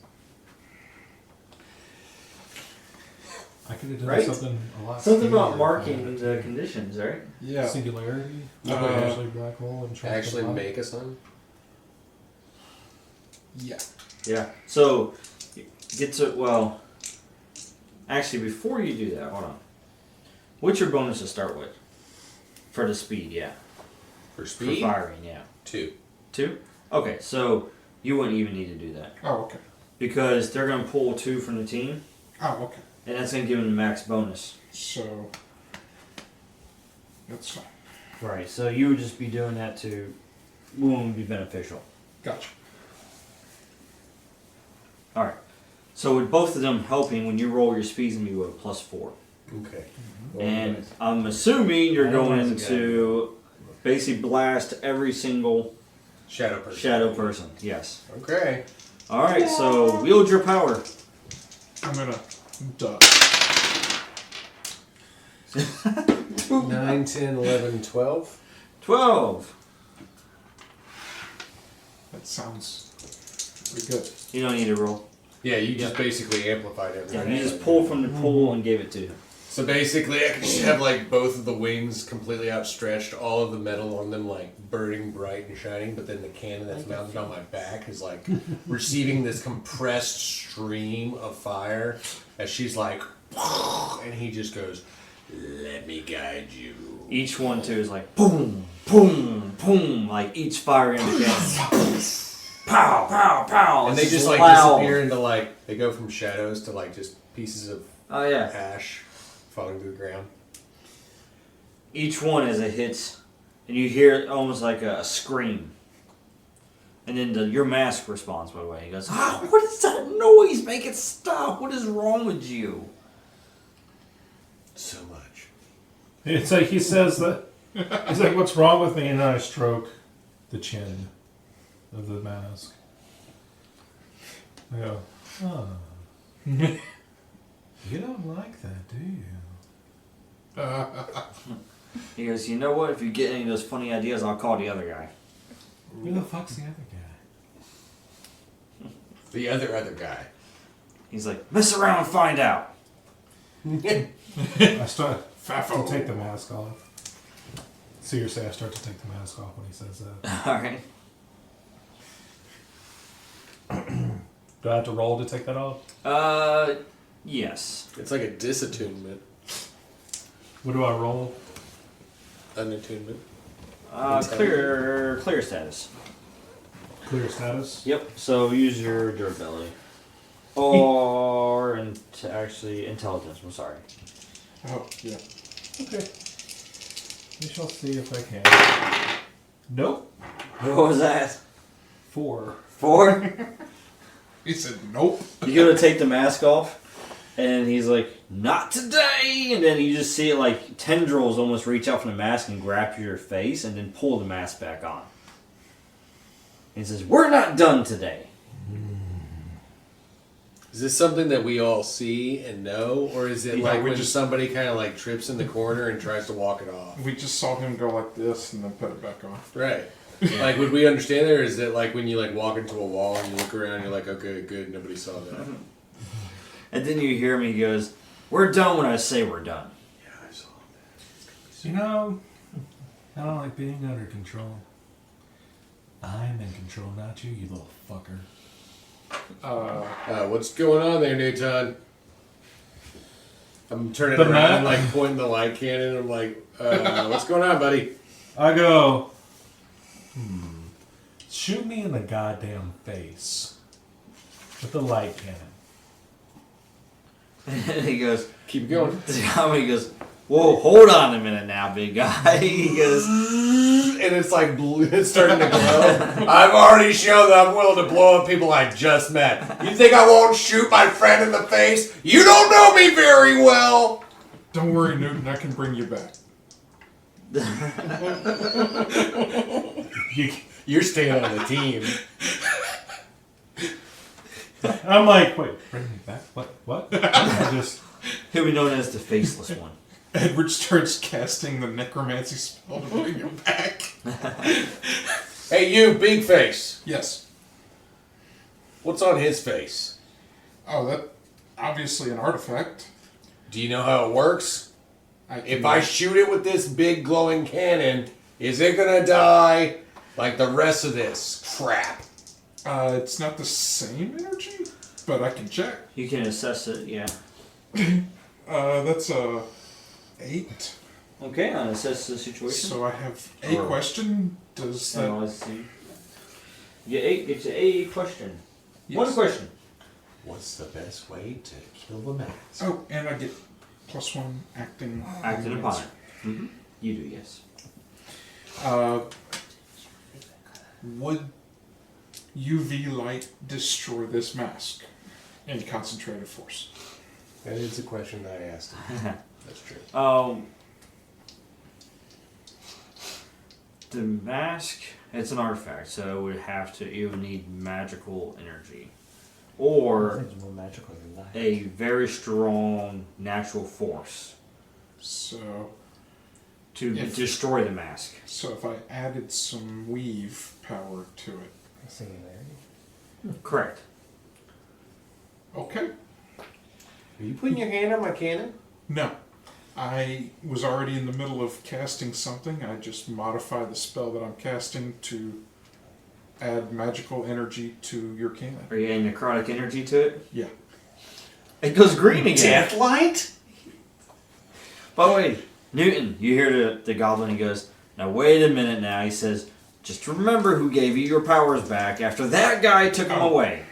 I could have done Right? something a lot. Something about speedier. marking the conditions, right? Yeah. Singularity. Actually, black hole and try Actually to make a sun? Yeah. Yeah. So, get to, well, actually, before you do that, hold on. What's your bonus to start with? For the speed, yeah. For For speed? firing, yeah. 2. 2? Okay, so you wouldn't even need to do that. Oh, okay. Because they're going to pull 2 from the team, Oh, okay. and that's going to give them the max bonus. So that's fine. Right, so you would just be doing that to would be beneficial. Gotcha. Alright. So with both of them helping, when you roll your speed's going to be what, +4. Okay. And I'm assuming you're I don't going think that's to basically blast every single Shadow person. shadow person. Yes. Okay. Alright, so wield your power. I'm gonna duck. 9, 10, 11, 12. 12. That sounds pretty good. You don't need to roll. Yeah, you just basically amplified Yeah, everything. you just pulled from the pool and gave it to him. So basically, I could just have like both of the wings completely outstretched, all of the metal on them like burning bright and shining, but then the cannon that's mounted on my back is like receiving this compressed stream of fire as she's like, and he just goes, "Let me guide you." Each one, too, is like boom, boom, boom, like each fire in the cannon. Pow, pow, pow. And they It's just like loud. disappear into like, they go from shadows to like just pieces of Oh, yeah. ash falling to the ground. Each one as it hits, and you hear almost like a scream. And then your mask responds, by the way. He goes, what is that noise? Make it stop. What is wrong with you? So much. It's like he says that. He's like, "What's wrong with me?" And I stroke the chin of the mask. I go, "Oh, you don't like that, do you?" He goes, you know what? If you get any of those funny ideas, I'll call the other guy. Who the fuck's the other guy? The other guy. He's like, mess around and find out. I start to take the mask off. Seriously, I start to take the mask off when he says that. Alright. Do I have to roll to take that off? Yes. It's like a disattunement. What do I roll? Unattunement. Clear status. Clear status? Yep, so use your durability. Or actually intelligence, I'm sorry. Oh, yeah. Okay. We shall see if I can. Nope. What was that? 4. 4? He said, nope. You go to take the mask off, and he's like, not today! And then you just see it like tendrils almost reach out from the mask and grab your face and then pull the mask back on. And he says, we're not done today. Is this something that we all see and know, or is it Yeah, like we when just- somebody kind of like trips in the corner and tries to walk it off? We just saw him go like this and then put it back on. Right. Like, would we understand it, or is it like when you like walk into a wall and you look around, you're like, okay, good, nobody saw that. And then you hear me, he goes, we're done when I say we're done. Yeah, I saw that. You know, I don't like being under control. I'm in control, not you, you little fucker. What's going on there, Newton? I'm turning The around map? and like pointing the light cannon. I'm like, what's going on, buddy? I go, shoot me in the goddamn face with the light cannon. And he goes, Keep it going. he goes, whoa, hold on a minute now, big guy. He goes, And it's like it's starting to glow. I've already shown that I'm willing to blow up people I just met. You think I won't shoot my friend in the face? You don't know me very well. Don't worry, Newton, I can bring you back. You're staying on the team. I'm like, wait, bring me back? What? I just, he'll be known as the faceless one. Edward starts casting the necromancy spell to bring him back. Hey, you, big face. Yes. What's on his face? Oh, that obviously an artifact. Do you know how it works? If I shoot it with this big glowing cannon, is it gonna die like the rest of this crap? It's not the same energy, but I can check. You can assess it, yeah. That's a 8. Okay, I'll assess the situation. So I have a question. Does that? Let's see. It's a question. Yes. One question. What's the best way to kill the mask? Oh, and I get +1 acting. Acted upon it. Mm-hmm. You do, yes. Would UV light destroy this mask in concentrated force? That is a question that I asked him. That's true. The mask, it's an artifact, so it would need magical energy. Or It's more magical than that. a very strong natural force So, to If- destroy the mask. so if I added some weave power to it, Singularity. Correct. okay. Are you putting your hand on my cannon? No, I was already in the middle of casting something. I just modify the spell that I'm casting to add magical energy to your cannon. Are you adding necrotic energy to it? Yeah. It goes green again. Deathlight? By the way, Newton, you hear the goblin, he goes, now wait a minute now. He says, just remember who gave you your powers back after that guy took them away.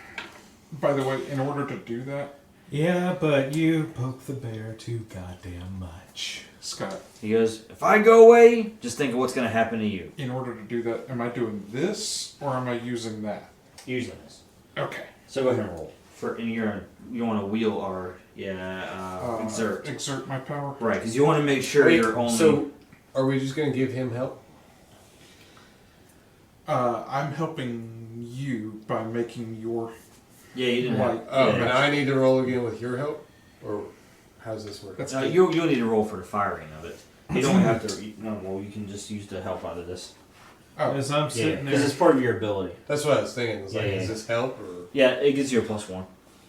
By the way, in order to do that, yeah, but you poke the bear too goddamn much. Scott, He goes, if I go away, just think of what's going to happen to you. in order to do that, am I doing this or am I using that? Using this. Okay. So go ahead and roll. You want to wheel or, exert. Exert my power? Right, because you want to make sure Wait, you're only... So, are we just going to give him help? I'm helping you by making your Yeah, you didn't light. have... Oh, yeah. and I need to roll again with your help? Or how's this work? That's You'll need to roll for the firing of it. You don't have to... you can just use the help out of this. Oh, As I'm Yeah, sitting because there, it's part of your ability. That's what I was thinking. It's like, Yeah, is yeah. this help or? Yeah, it gives you a +1.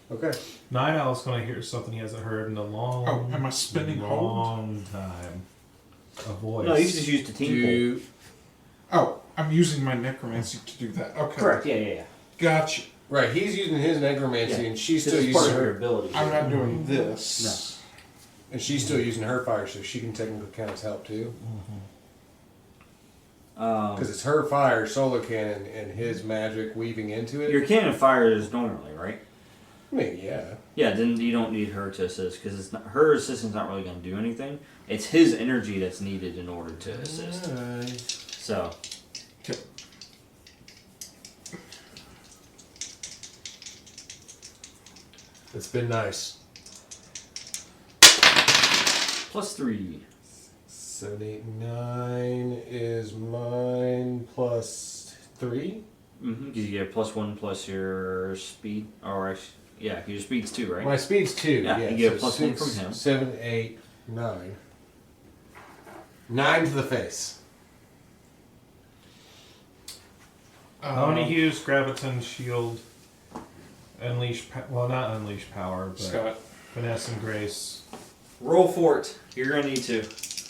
Okay. Night Owl's going to hear something he hasn't heard in a long, Oh, am I spinning hold? long time. A voice. No, you can just use the team Oh, I'm using my necromancy to do that. Okay. Correct. Yeah. Gotcha. Right, he's using his necromancy, Yeah. and she's This still is part using of your her, ability. I'm not doing this. and she's still using her fire, so she can technically count as help too. Because it's her fire, solar cannon, and his magic weaving into it. Your cannon fires normally, right? I mean, yeah. Yeah, then you don't need her to assist because her assistance not really going to do anything. It's his energy that's needed in order to assist. Nice. So, Okay. It's been nice. +3. 7, 8, 9 is mine plus 3. Mm-hmm. You get +1 plus your speed, or yeah, your speed's 2, right? My speed's 2. Yeah, you get a so +1 from him. 7, 8, 9. 9 to the face. Pony Hughes, Graviton, Shield, Unleash, well, not Unleash Power, but Scott. Finesse and Grace. Roll for it. You're gonna need to.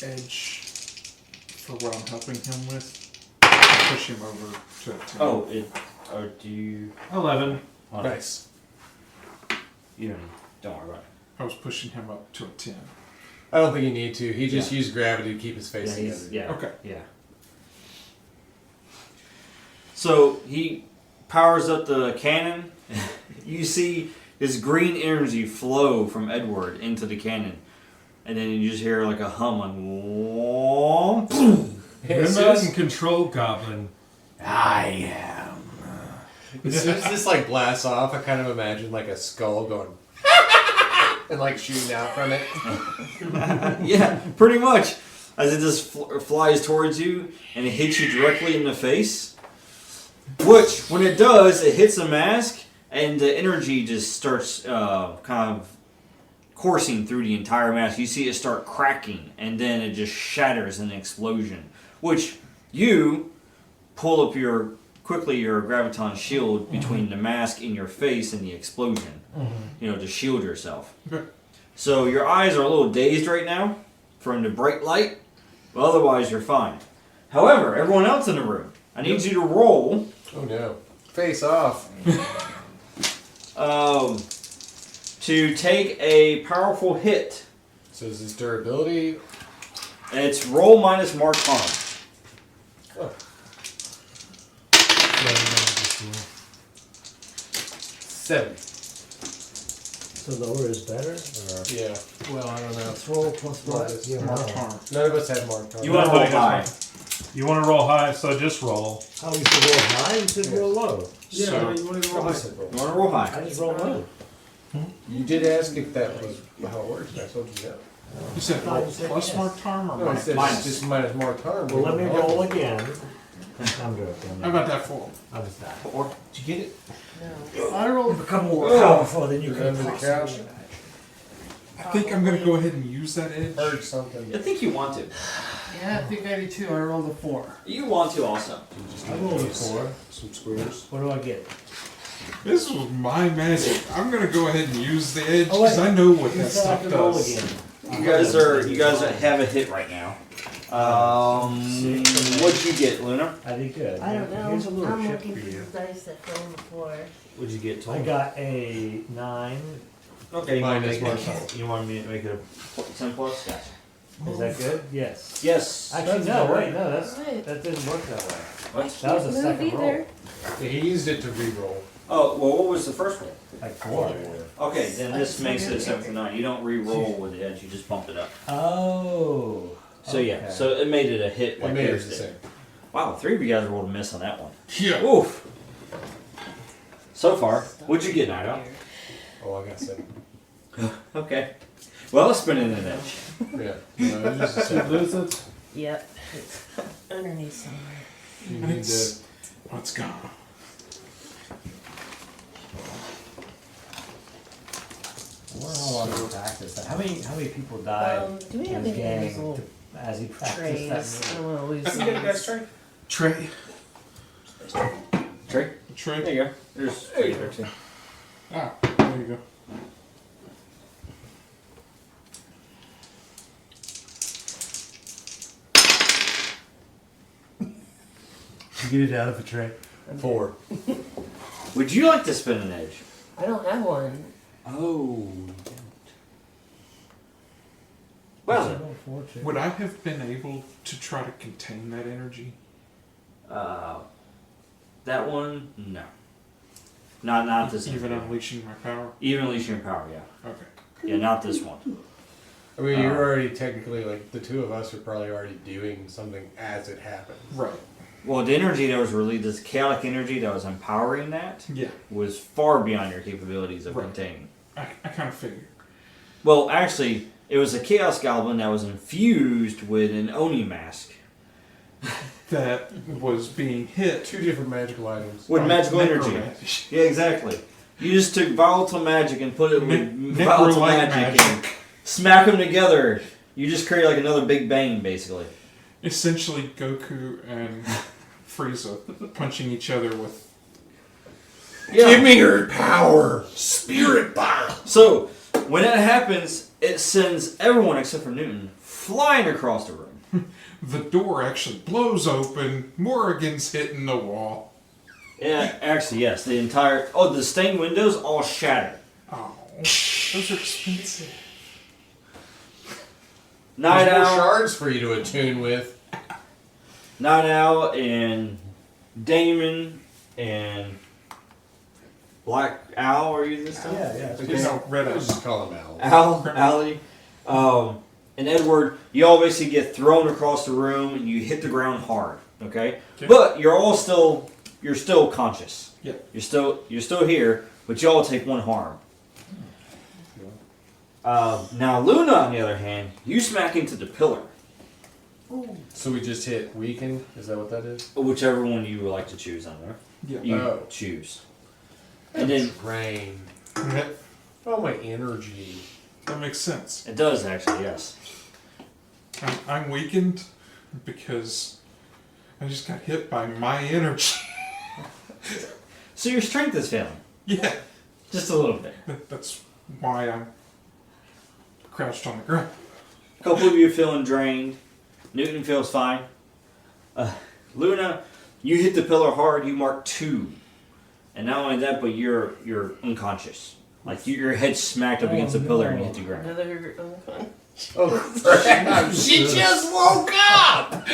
Edge for what I'm helping him with. Push him over to a 10. Oh, do you? 11. Oh, Nice. You don't worry about it. I was pushing him up to a 10. I don't think you need to. He just used gravity to keep his face together. Yeah. Okay. Yeah. So he powers up the cannon. You see this green energy flow from Edward into the cannon. And then you just hear like a hum on. Remote and control goblin. I am. As soon as this like blasts off, I kind of imagine like a skull going and like shooting out from it. Yeah, pretty much. As it just flies towards you and it hits you directly in the face. Which, when it does, it hits the mask and the energy just starts kind of coursing through the entire mask. You see it start cracking and then it just shatters in an explosion. Which you pull up your graviton shield between the mask in your face and the explosion. To shield yourself. Okay. So your eyes are a little dazed right now from the bright light, but otherwise you're fine. However, everyone else in the room, I need you to roll. Oh no. Face off. To take a powerful hit. So is this durability? It's roll minus marked harm. Oh. 7. So lower is better? Or? Yeah. Well, I don't know. Let's roll plus what? Yeah, Marked no. harm. None of us have marked harm. You want to roll high. You want to roll high, so just roll. How we should roll high? You should roll low. Yeah, So- you want to roll high. You want to roll high. I just roll low. You did ask if that was how it works, and I told you no. You said thought roll you said plus yes. marked harm or No, I minus? said Minus. it's just minus marked harm. Well, let me roll again. I'm joking. How about that 4? I'll just die. Did you get it? I rolled. Become more powerful than you Is it can under the possibly couch? imagine. I think I'm going to go ahead and use that edge. Heard something. I think you want to. Yeah, I think I do too. I rolled a 4. You want to also. I rolled a 4. Some squares. What do I get? This was my magic. I'm going to go ahead and use the edge Oh, wait. because I know what You that said I stuff could roll does. again. You guys have a hit right now. What'd you get, Luna? I did good. I don't know. Here's a little I'm chip looking for through you. the dice that fell on the floor. What'd you get, I got a 9. Okay, you want Minus me to one. make it a 10 plus? Gotcha. Is that good? Yes. Yes. Actually, That's no. better. Wait, no. Wait. That didn't work that way. What? That was a Move second either. roll. Yeah, he used it to re-roll. Oh, well, what was the first one? Like 4. Okay, then this makes it a 7 for 9. You don't re-roll with the edge, you just bump it up. Oh. So yeah, Okay. so it made it a hit It like made it theirs the did. same. Wow, 3 of you guys rolled a miss on that one. Yeah. Oof. So far, what'd you get, Night Owl? Oh, I got 7. Okay. Well, let's spin in an edge. Yeah. No, it was just a 7. Lose it? Yep. It's underneath somewhere. You And need it's, to. it's gone. I wonder how long you practice that. How many people died Do we have in any of those gang little as he practiced trays? that I move? don't want to lose I can get a guy's these. tray. Trey. Trey? Trey. There you go. There's 3 there too. Ah, there you go. You get it out of a tray. 4. Would you like to spin an edge? I don't have one. Oh. Well, Would I have been able to try to contain that energy? that one, no. Not this Even one. unleashing my power? Even unleashing your power, yeah. Okay. Yeah, not this one. I mean, you're already technically, like, the two of us are probably already doing something as it happens. Right. Well, the energy that was released, this chaotic energy that was empowering that, Yeah. was far beyond your capabilities of Right. containing. I kind of figured. Well, actually, it was a Chaos Goblin that was infused with an Oni mask. That was being hit 2 different magical items. With by magical energy. necromancy. Yeah, exactly. You just took volatile magic and put it with Ne- volatile necro-like magic and smack them together. You just create like another Big Bang, basically. Essentially, Goku and Frieza punching each other with. Give me your power! Spirit bomb! So, when that happens, it sends everyone except for Newton flying across the room. The door actually blows open. Morrigan's hitting the wall. Yeah, actually, yes. The entire... Oh, the stained windows all shattered. Oh, those are expensive. Night There's more Owl, shards for you to attune with. Night Owl, and Damon, and Black Owl, are you this time? No, Red Let's Owl. just call him Owl. Al, Allie, and Edward, you all basically get thrown across the room and you hit the ground hard. Okay, Okay. but you're still conscious. Yeah. You're still here, but you all take one harm. Now Luna, on the other hand, you smack into the pillar, So we just hit weaken? Is that what that is? whichever one you would like to choose on there. Yeah. You Oh. choose, and then Drain. Oh, my energy. That makes sense. it does actually, yes. I'm weakened because I just got hit by my energy. So your strength is failing, Yeah. just a little bit. That's why I'm crouched on the ground. A couple of you feeling drained. Newton feels fine. Luna, you hit the pillar hard. You mark 2, and not only that, but you're unconscious. Like your head smacked up against the pillar and you hit the ground. Another Oh, crap. She just woke up!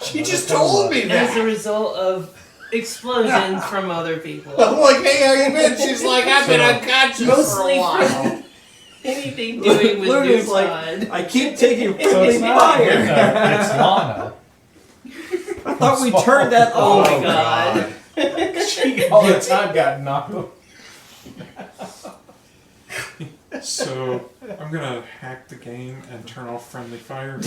She just told me as a that! result of explosions from other people. I'm like, hey, how you been? She's like, I've been unconscious Mostly for a while. from anything doing with Luna's new like, side. I keep taking So it's freaking not fire. Luna, it's Lana. I thought we turned that Oh off. my god. She all the time got knocked over. So I'm gonna hack the game and turn off friendly fire.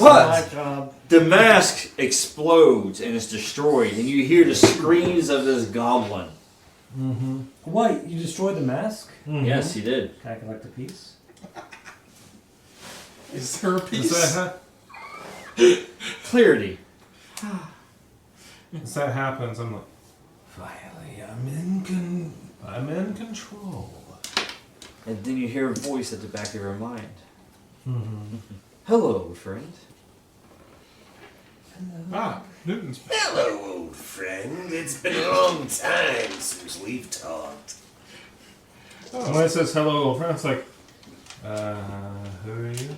But My job. the mask explodes and is destroyed, and you hear the screams of this goblin. Mm-hmm. What? You destroyed the mask? Yes, he did. Can I collect a piece? Is there a piece? Does that, Clarity. as that happens, I'm like, finally, I'm in control. And then you hear a voice at the back of your mind. Mm-hmm. Hello, friend. Ah, Newton's back. Hello, old friend. It's been a long time since we've talked. So when it says hello, old friend, it's like, who are you?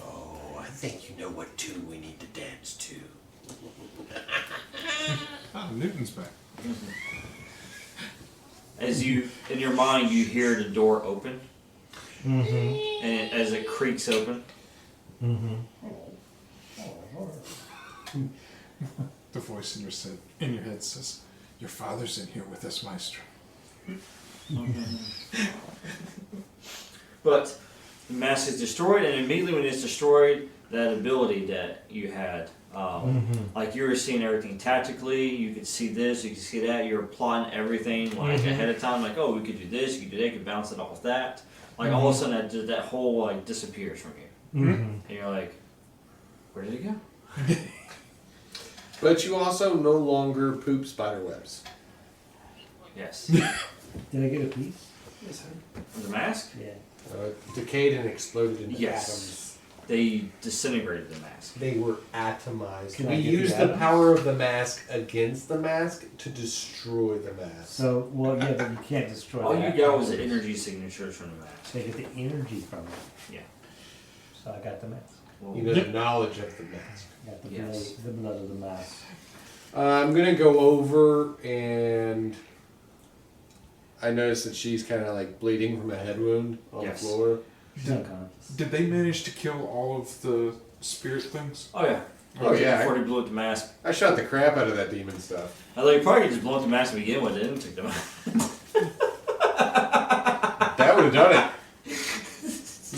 Oh, I think you know what tune we need to dance to. Ah, Newton's back. As you, in your mind, you hear the door open, Mm-hmm. and as it creaks open, Mm-hmm. The voice in your head says, "Your father's in here with us, Maestro." but the mask is destroyed, and immediately when it's destroyed, that ability that you had, like you were seeing everything tactically, you could see this, you could see that, you were plotting everything like ahead of time, like, oh, we could do this, you could do that, you could bounce it off that. Like all of a sudden that whole like disappears from you. Mm-hmm. And you're like, where did it go? But you also no longer poop spider webs. Yes. Did I get a piece? The mask? Yeah. Decayed and exploded into Yes. atoms. They disintegrated the mask. They were atomized. Can I We get the used the atoms? power of the mask against the mask to destroy the mask. So, well, yeah, but you can't destroy All that. you got was the energy signatures from the mask. They get the energy from it. Yeah. So I got the mask. Well, You know, the knowledge of the mask. I got the Yes. blood, the blood of the mask. I'm gonna go over and I noticed that she's kind of like bleeding from a head wound on Yes. the floor. She's unconscious. Did they manage to kill all of the spirit things? Oh yeah. Oh, yeah. Before they blew up the mask. I shot the crap out of that demon stuff. I thought you probably could just blow up the mask to begin with. They didn't take them out. That would have done it.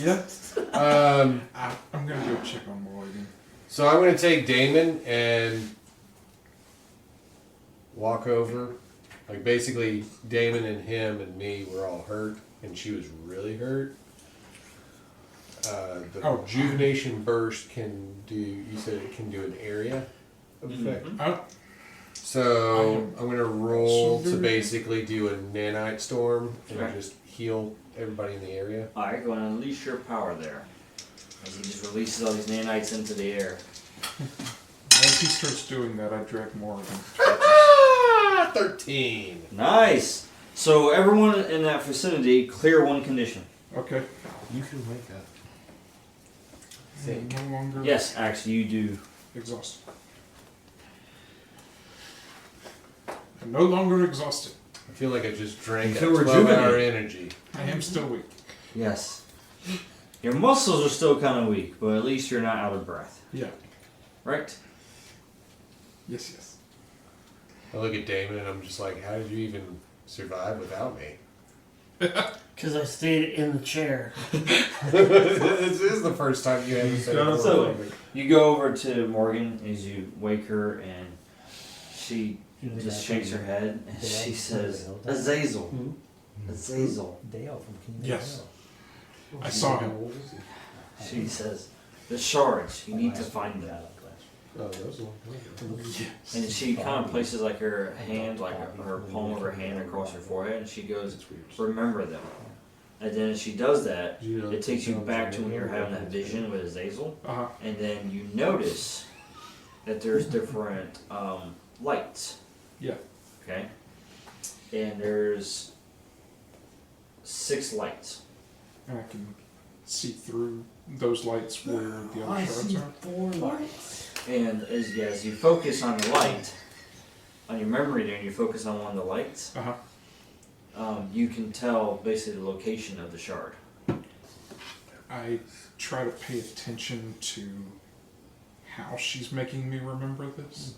Yeah. I'm gonna go check on Morrigan. So I'm gonna take Damon and walk over. Like basically, Damon and him and me were all hurt, and she was really hurt. The rejuvenation burst can do. You said it can do an area of effect. So I'm gonna roll to basically do a nanite storm and Okay. just heal everybody in the area. Alright, go and unleash your power there. As he just releases all these nanites into the air. As he starts doing that, I drag Morrigan. 13. Nice! So everyone in that vicinity, clear one condition. Okay. You can wake up. I'm no longer Yes, actually you do. exhausted. I'm no longer exhausted. I feel like I just drank a feel 12-hour rejuvenated. energy. I am still weak. Yes. Your muscles are still kind of weak, but at least you're not out of breath. Yeah. Right? Yes, yes. I look at Damon and I'm just like, how did you even survive without me? Because I stayed in the chair. This is the first time you haven't said it. So you go over to Morgan as you wake her, and she just shakes her head and she says, Azazel. Azazel. Dale from King Yes. I saw him. She says, the shards, you need to find them. Oh, those ones. And she kind of places like her hand, like her palm of her hand across her forehead, and she goes, remember them. And then as she does that, it takes you back to when you're having that vision with Azazel, Uh-huh. and then you notice that there's different lights. Yeah. Okay? And there's 6 lights. And I can see through those lights where the other shards are. 4 lights. And as you focus on the light, on your memory there, and you focus on one of the lights, Uh-huh. You can tell basically the location of the shard. I try to pay attention to how she's making me remember this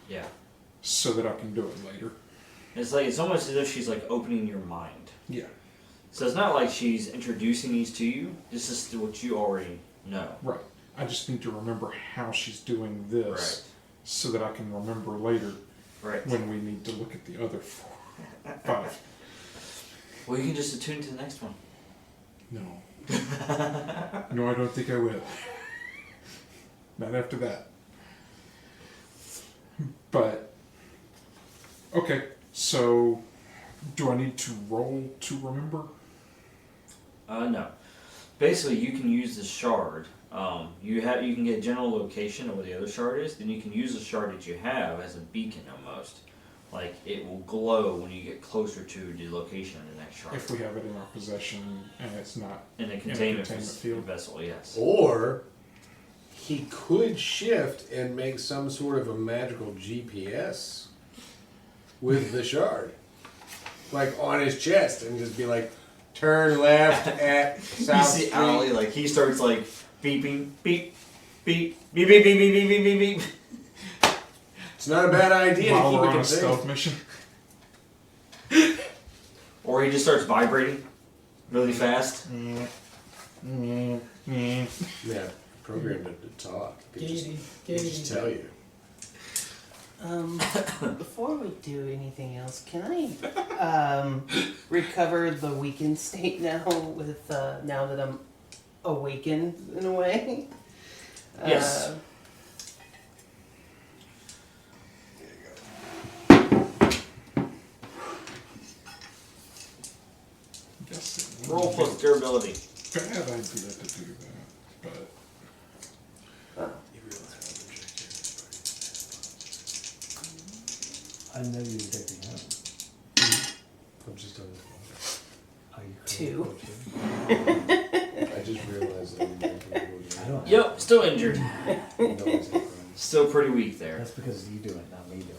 Yeah. so that I can do it later. It's almost as if she's like opening your mind. Yeah. So it's not like she's introducing these to you. This is what you already know. Right. I just need to remember how she's doing this Right. so that I can remember later Right. when we need to look at the other 5. Well, you can just attune to the next one. No. No, I don't think I will. Not after that. But, okay, so do I need to roll to remember? No. Basically, you can use the shard. You can get general location of where the other shard is. Then you can use the shard that you have as a beacon almost. Like it will glow when you get closer to the location of the next shard. If we have it in our possession and it's not in a containment field vessel, yes. Or he could shift and make some sort of a magical GPS with the shard. Like on his chest and just be like, turn left at South You see Street. Ollie, like he starts like beeping, beep, beep, beep, beep, beep, beep, beep, beep, beep, beep. It's not a bad idea while to keep we're it on a contained. stealth mission. Or he just starts vibrating really fast. Yeah, programmed it to talk. It just tell you. Before we do anything else, can I recover the weakened state now with now that I'm awakened in a way? Yes. Guess it Roll wouldn't plus be durability. a bad idea to do that, but I know you take the home. I'm just on this Are you Two. cool? I just realized that I'm making I don't. Yep, still injured. noise. Still pretty weak there. That's because you do it, not me do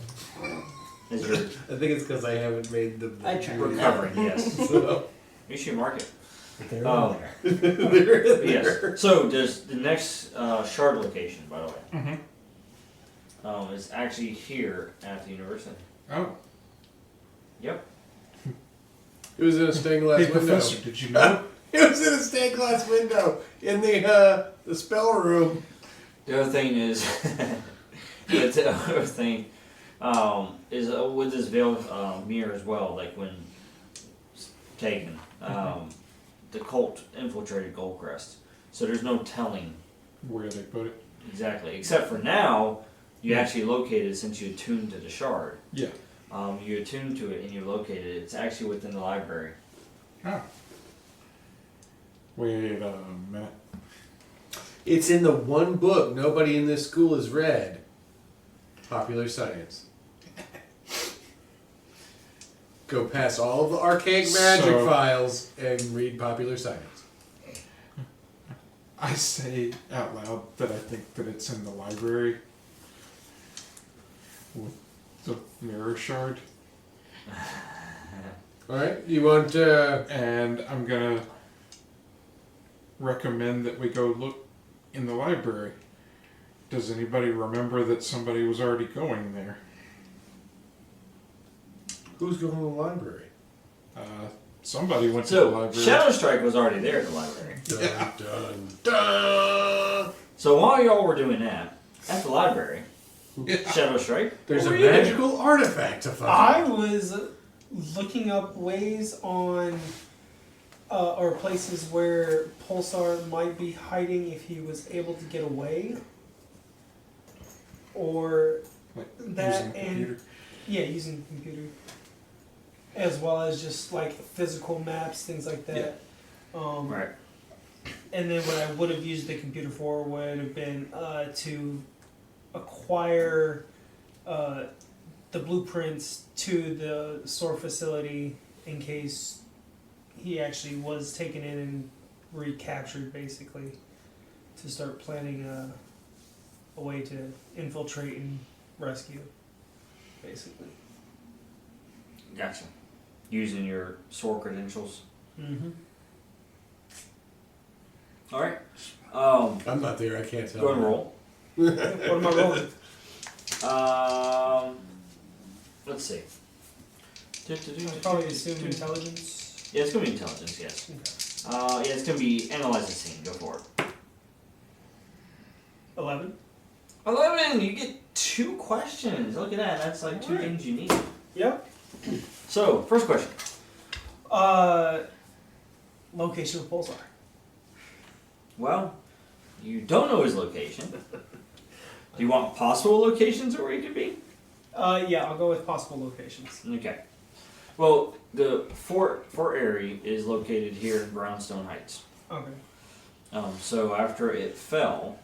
it. As you're I think it's because I haven't made the. I tried. recovering, yes. So, You should mark it. But they're Oh. in there. there. Yes. So does the next shard location, by the way, is actually here at the university. Oh, Yep. It was in a stained glass hey window. Professor, did you know? It was in a stained glass window in the spell room. The other thing is, the other thing is with this veil mirror as well. Like when it's taken, the cult infiltrated Goldcrest, so there's no telling Where they put it? exactly. Except for now, you actually located since you attuned to the shard. Yeah. You attuned to it and you located it. It's actually within the library. Oh. Wait a minute. It's in the one book nobody in this school has read. Popular Science. Go past all of the archaic magic So- files and read Popular Science. I say out loud that I think that it's in the library with the mirror shard, Alright, you want and I'm gonna recommend that we go look in the library. Does anybody remember that somebody was already going there? who's going to the library? Somebody went to the So library. Shadow Strike was already there at the library. Dun, dun, dun. So while y'all were doing that at the library, Yeah. Shadow Strike, There's what a were you doing? magical artifact to find. I was looking up ways on, or places where Pulsar might be hiding if he was able to get away. Or Like, that using a and computer. yeah, using the computer, as well as just like physical maps, things like that. Right. And then what I would have used the computer for would have been to acquire the blueprints to the SOAR facility in case he actually was taken in and recaptured, basically, to start planning a way to infiltrate and rescue, basically. Gotcha. Using your SOAR credentials. Mm-hmm. All right. I'm not there, I can't tell. Go and roll. What am I rolling? Let's see. I probably assume intelligence. Yeah, it's gonna be intelligence. Yes. Okay. Yeah, it's gonna be analyze the scene. Go for it. 11. 11. You get 2 questions. Look at that. That's like 2 things you need. Yep. So, first question. Location of Pulsar. Well, you don't know his location. Do you want possible locations of where he could be? Yeah, I'll go with possible locations. Okay. Well, the Fort Airy is located here in Brownstone Heights. Okay. So after it fell,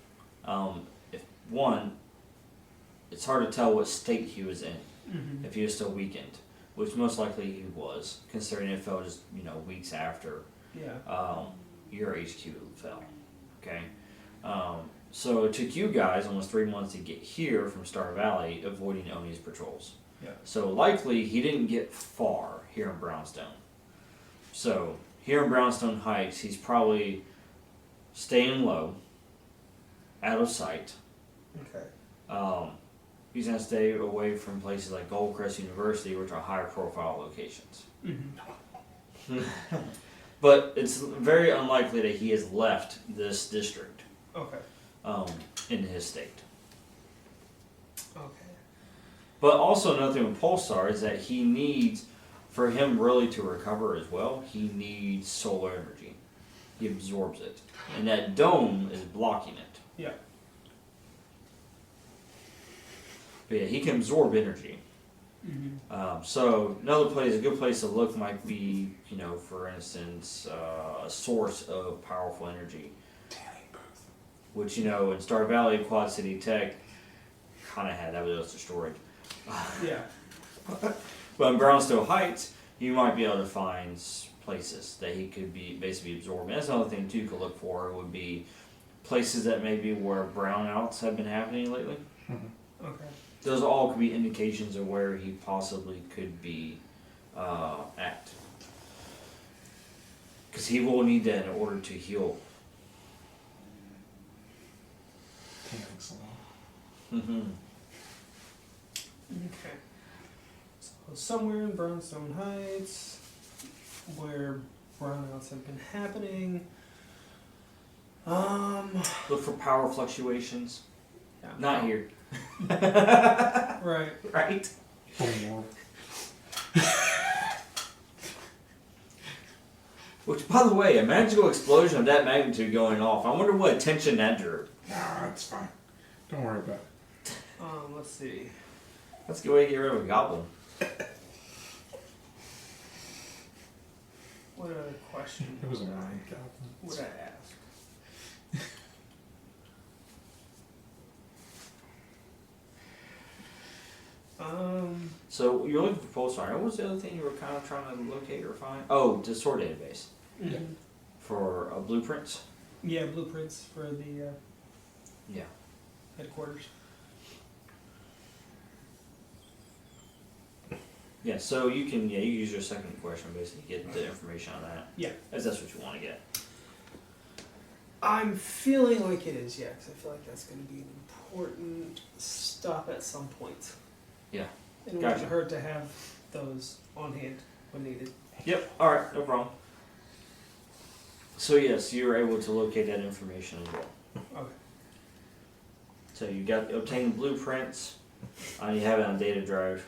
it's hard to tell what state he was in. Mm-hmm. If he was still weakened, which most likely he was, considering it fell just weeks after Yeah. your HQ fell. Okay, so it took you guys almost 3 months to get here from Star Valley, avoiding Oni's patrols. Yeah. So likely he didn't get far here in Brownstone. So here in Brownstone Heights, he's probably staying low, out of sight. Okay. He's gonna stay away from places like Goldcrest University, which are higher profile locations. Mm-hmm. But it's very unlikely that he has left this district Okay. in his state. Okay. But also another thing with Pulsar is that he needs, for him really to recover as well, he needs solar energy. He absorbs it. And that dome is blocking it. Yeah. But yeah, he can absorb energy. Mm-hmm. So another place, a good place to look might be, for instance, a source of powerful energy. Which, in Star Valley, Quad City Tech kind of had that, but it was destroyed. Yeah. But in Brownstone Heights, you might be able to find places that he could be basically absorbed. And that's another thing too you could look for would be places that maybe where brownouts have been happening lately. Okay. Those all could be indications of where he possibly could be at. Because he will need that in order to heal. Excellent. Mm-hmm. Okay. So somewhere in Brownstone Heights, where brownouts have been happening. Look for power fluctuations. Yeah. Not here. Right. Right? Which, by the way, a magical explosion of that magnitude going off, I wonder what attention that drew. Nah, it's fine. Don't worry about it. Let's see. That's a good way to get rid of a goblin. What other question It was a would I- mind goblin. would I ask? So you're looking for pulsar. What was the other thing you were kind of trying to locate or find? Oh, the sword database Yeah. for blueprints. Yeah, blueprints for the Yeah. headquarters. Yeah. So you can you use your second question basically get the information on that. Yeah. As that's what you want to get. I'm feeling like it is, yeah, because I feel like that's going to be an important stop at some point. Yeah. It wouldn't Gotcha. hurt to have those on hand when needed. Yep. All right. No problem. So yes, you were able to locate that information as well. Okay. So you got obtained blueprints. You have it on data drive.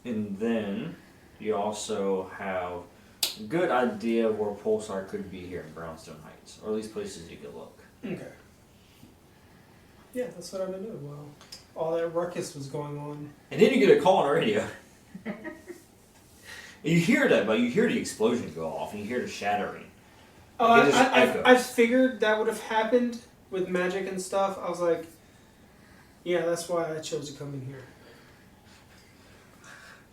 And then you also have a good idea of where Pulsar could be here in Brownstone Heights, or at least places you could look. Okay. Yeah, that's what I've been doing. Well, all that ruckus was going on. And then you get a call on the radio. You hear that, but you hear the explosion go off, and you hear the shattering. Oh, Like, it just echoes. I figured that would have happened with magic and stuff. I was like, yeah, that's why I chose to come in here.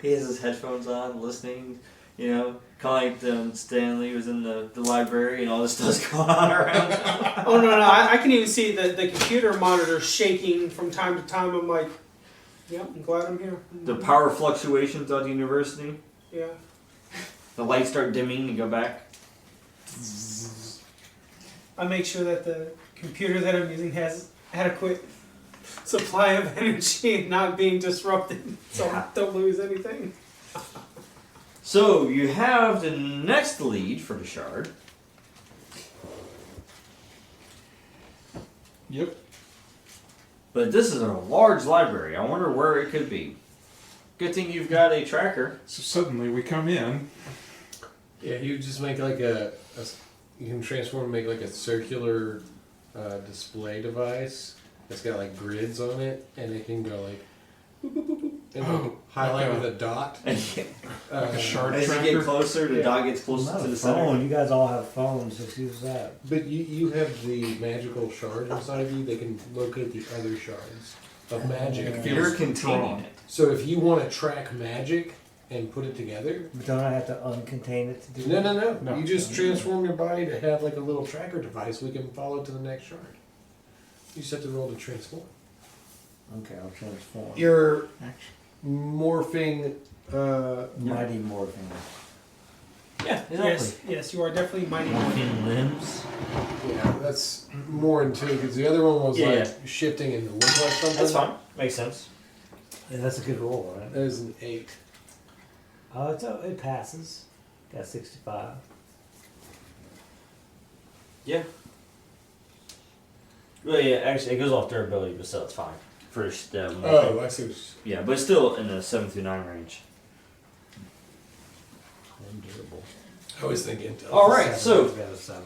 He has his headphones on, listening. You know, kind of like Stanley was in the library, and all this stuff's going on around him. Oh, no, I can even see the computer monitor shaking from time to time. I'm like, yep, I'm glad I'm here. The power fluctuations at the university. Yeah. The lights start dimming and go back. I make sure that the computer that I'm using has adequate supply of energy and not being disrupted, so I don't lose anything. So you have the next lead for the shard. Yep. But this is a large library. I wonder where it could be. Good thing you've got a tracker. So suddenly we come in. Yeah, you just make like a you can transform and make like a circular display device that's got like grids on it, and it can go like boop, boop, boop, boop, and like highlight like with a dot. Like a shard As tracker. you get closer, the dot gets Well, closer not to a the phone. center. You guys all have phones. Just use that. But you have the magical shard inside of you that can locate the other shards of magic. It You're feels containing strong. it. So if you want to track magic and put it together, But don't I have to uncontain it to do no, it? no, no, No. You just transform your body to have like a little tracker device we can follow to the next shard. You just have to roll to transform. Okay, I'll transform. You're morphing. Mighty morphing. Yeah, Yes, you are definitely mighty. Morphine limbs. Yeah, that's more into because the other one was Yeah, like yeah. shifting and look like something. That's fine. Makes sense. Yeah, that's a good roll, right? That is an 8. It passes. Got 65. Yeah. Well, yeah, actually, it goes off durability, but still, it's fine. For the Oh, I see. yeah, but it's still in the 7 through 9 range. Durable. I was thinking. All right, so Got a 7.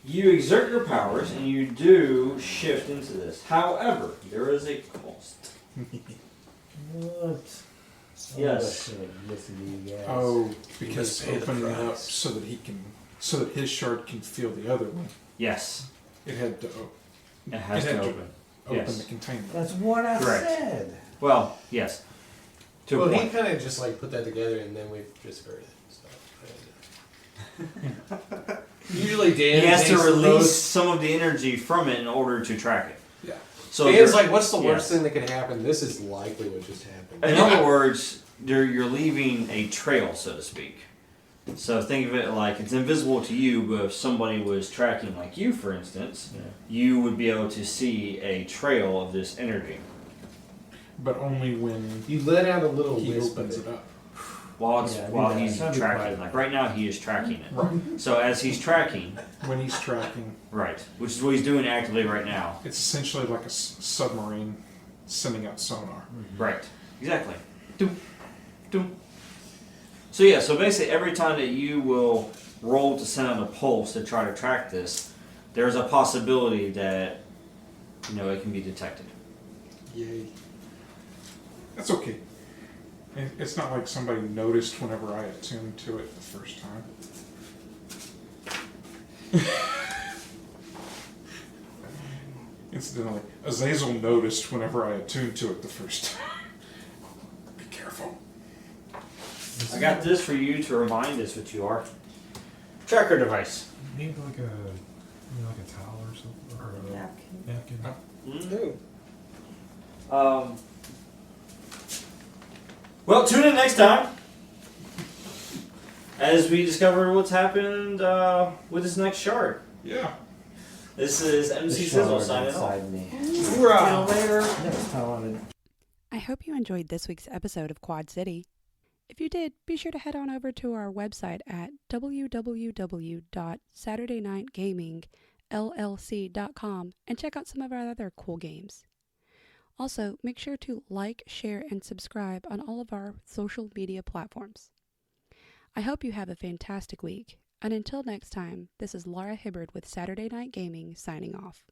you exert your powers and you do shift into this. However, there is a cost. What? Yes. I should listen to you guys. Oh, because must pay the opening it up price. so that his shard can feel the other one. Yes, It had to it has It had to to- open. open Yes. the container. That's what I Correct. said. Well, yes. To a Well, he point. kind of just like put that together, and then we've just heard it. So, usually, Dan He has to takes the release most- some of the energy from it in order to track it. Yeah. So Dan's you're- like, "What's the worst yes. thing that could happen? This is likely what just happened." In other words, you're leaving a trail, so to speak. So think of it like it's invisible to you, but if somebody was tracking like you, for instance, you would be able to see a trail of this energy. But only when You let out a little he wisp opens of it it. up. While Yeah, while do he's that. That'd be tracking. private. Like right now, he is tracking it. Right. So as he's tracking, When he's tracking, right, which is what he's doing actively right now. it's essentially like a submarine sending out sonar. Right. Exactly. Doom. Doom. So yeah, so basically every time that you will roll to send out a pulse to try to track this, there's a possibility that it can be detected. Yay. That's okay. It's not like somebody noticed whenever I attuned to it the first time. Incidentally, Azazel noticed whenever I attuned to it the first time. Be careful. I got this for you to remind us what you are. Tracker device. Need like a towel or something, or a Napkin. napkin. Well, tune in next time as we discover what's happened with this next shard. Yeah. This is MC Sizzle signing off. inside me. Hoorah! Next time I wanted I hope you enjoyed this week's episode of Quad City. If you did, be sure to head on over to our website at www.saturdaynightgamingllc.com and check out some of our other cool games. Also, make sure to like, share, and subscribe on all of our social media platforms. I hope you have a fantastic week, and until next time, this is Laura Hibbard with Saturday Night Gaming signing off.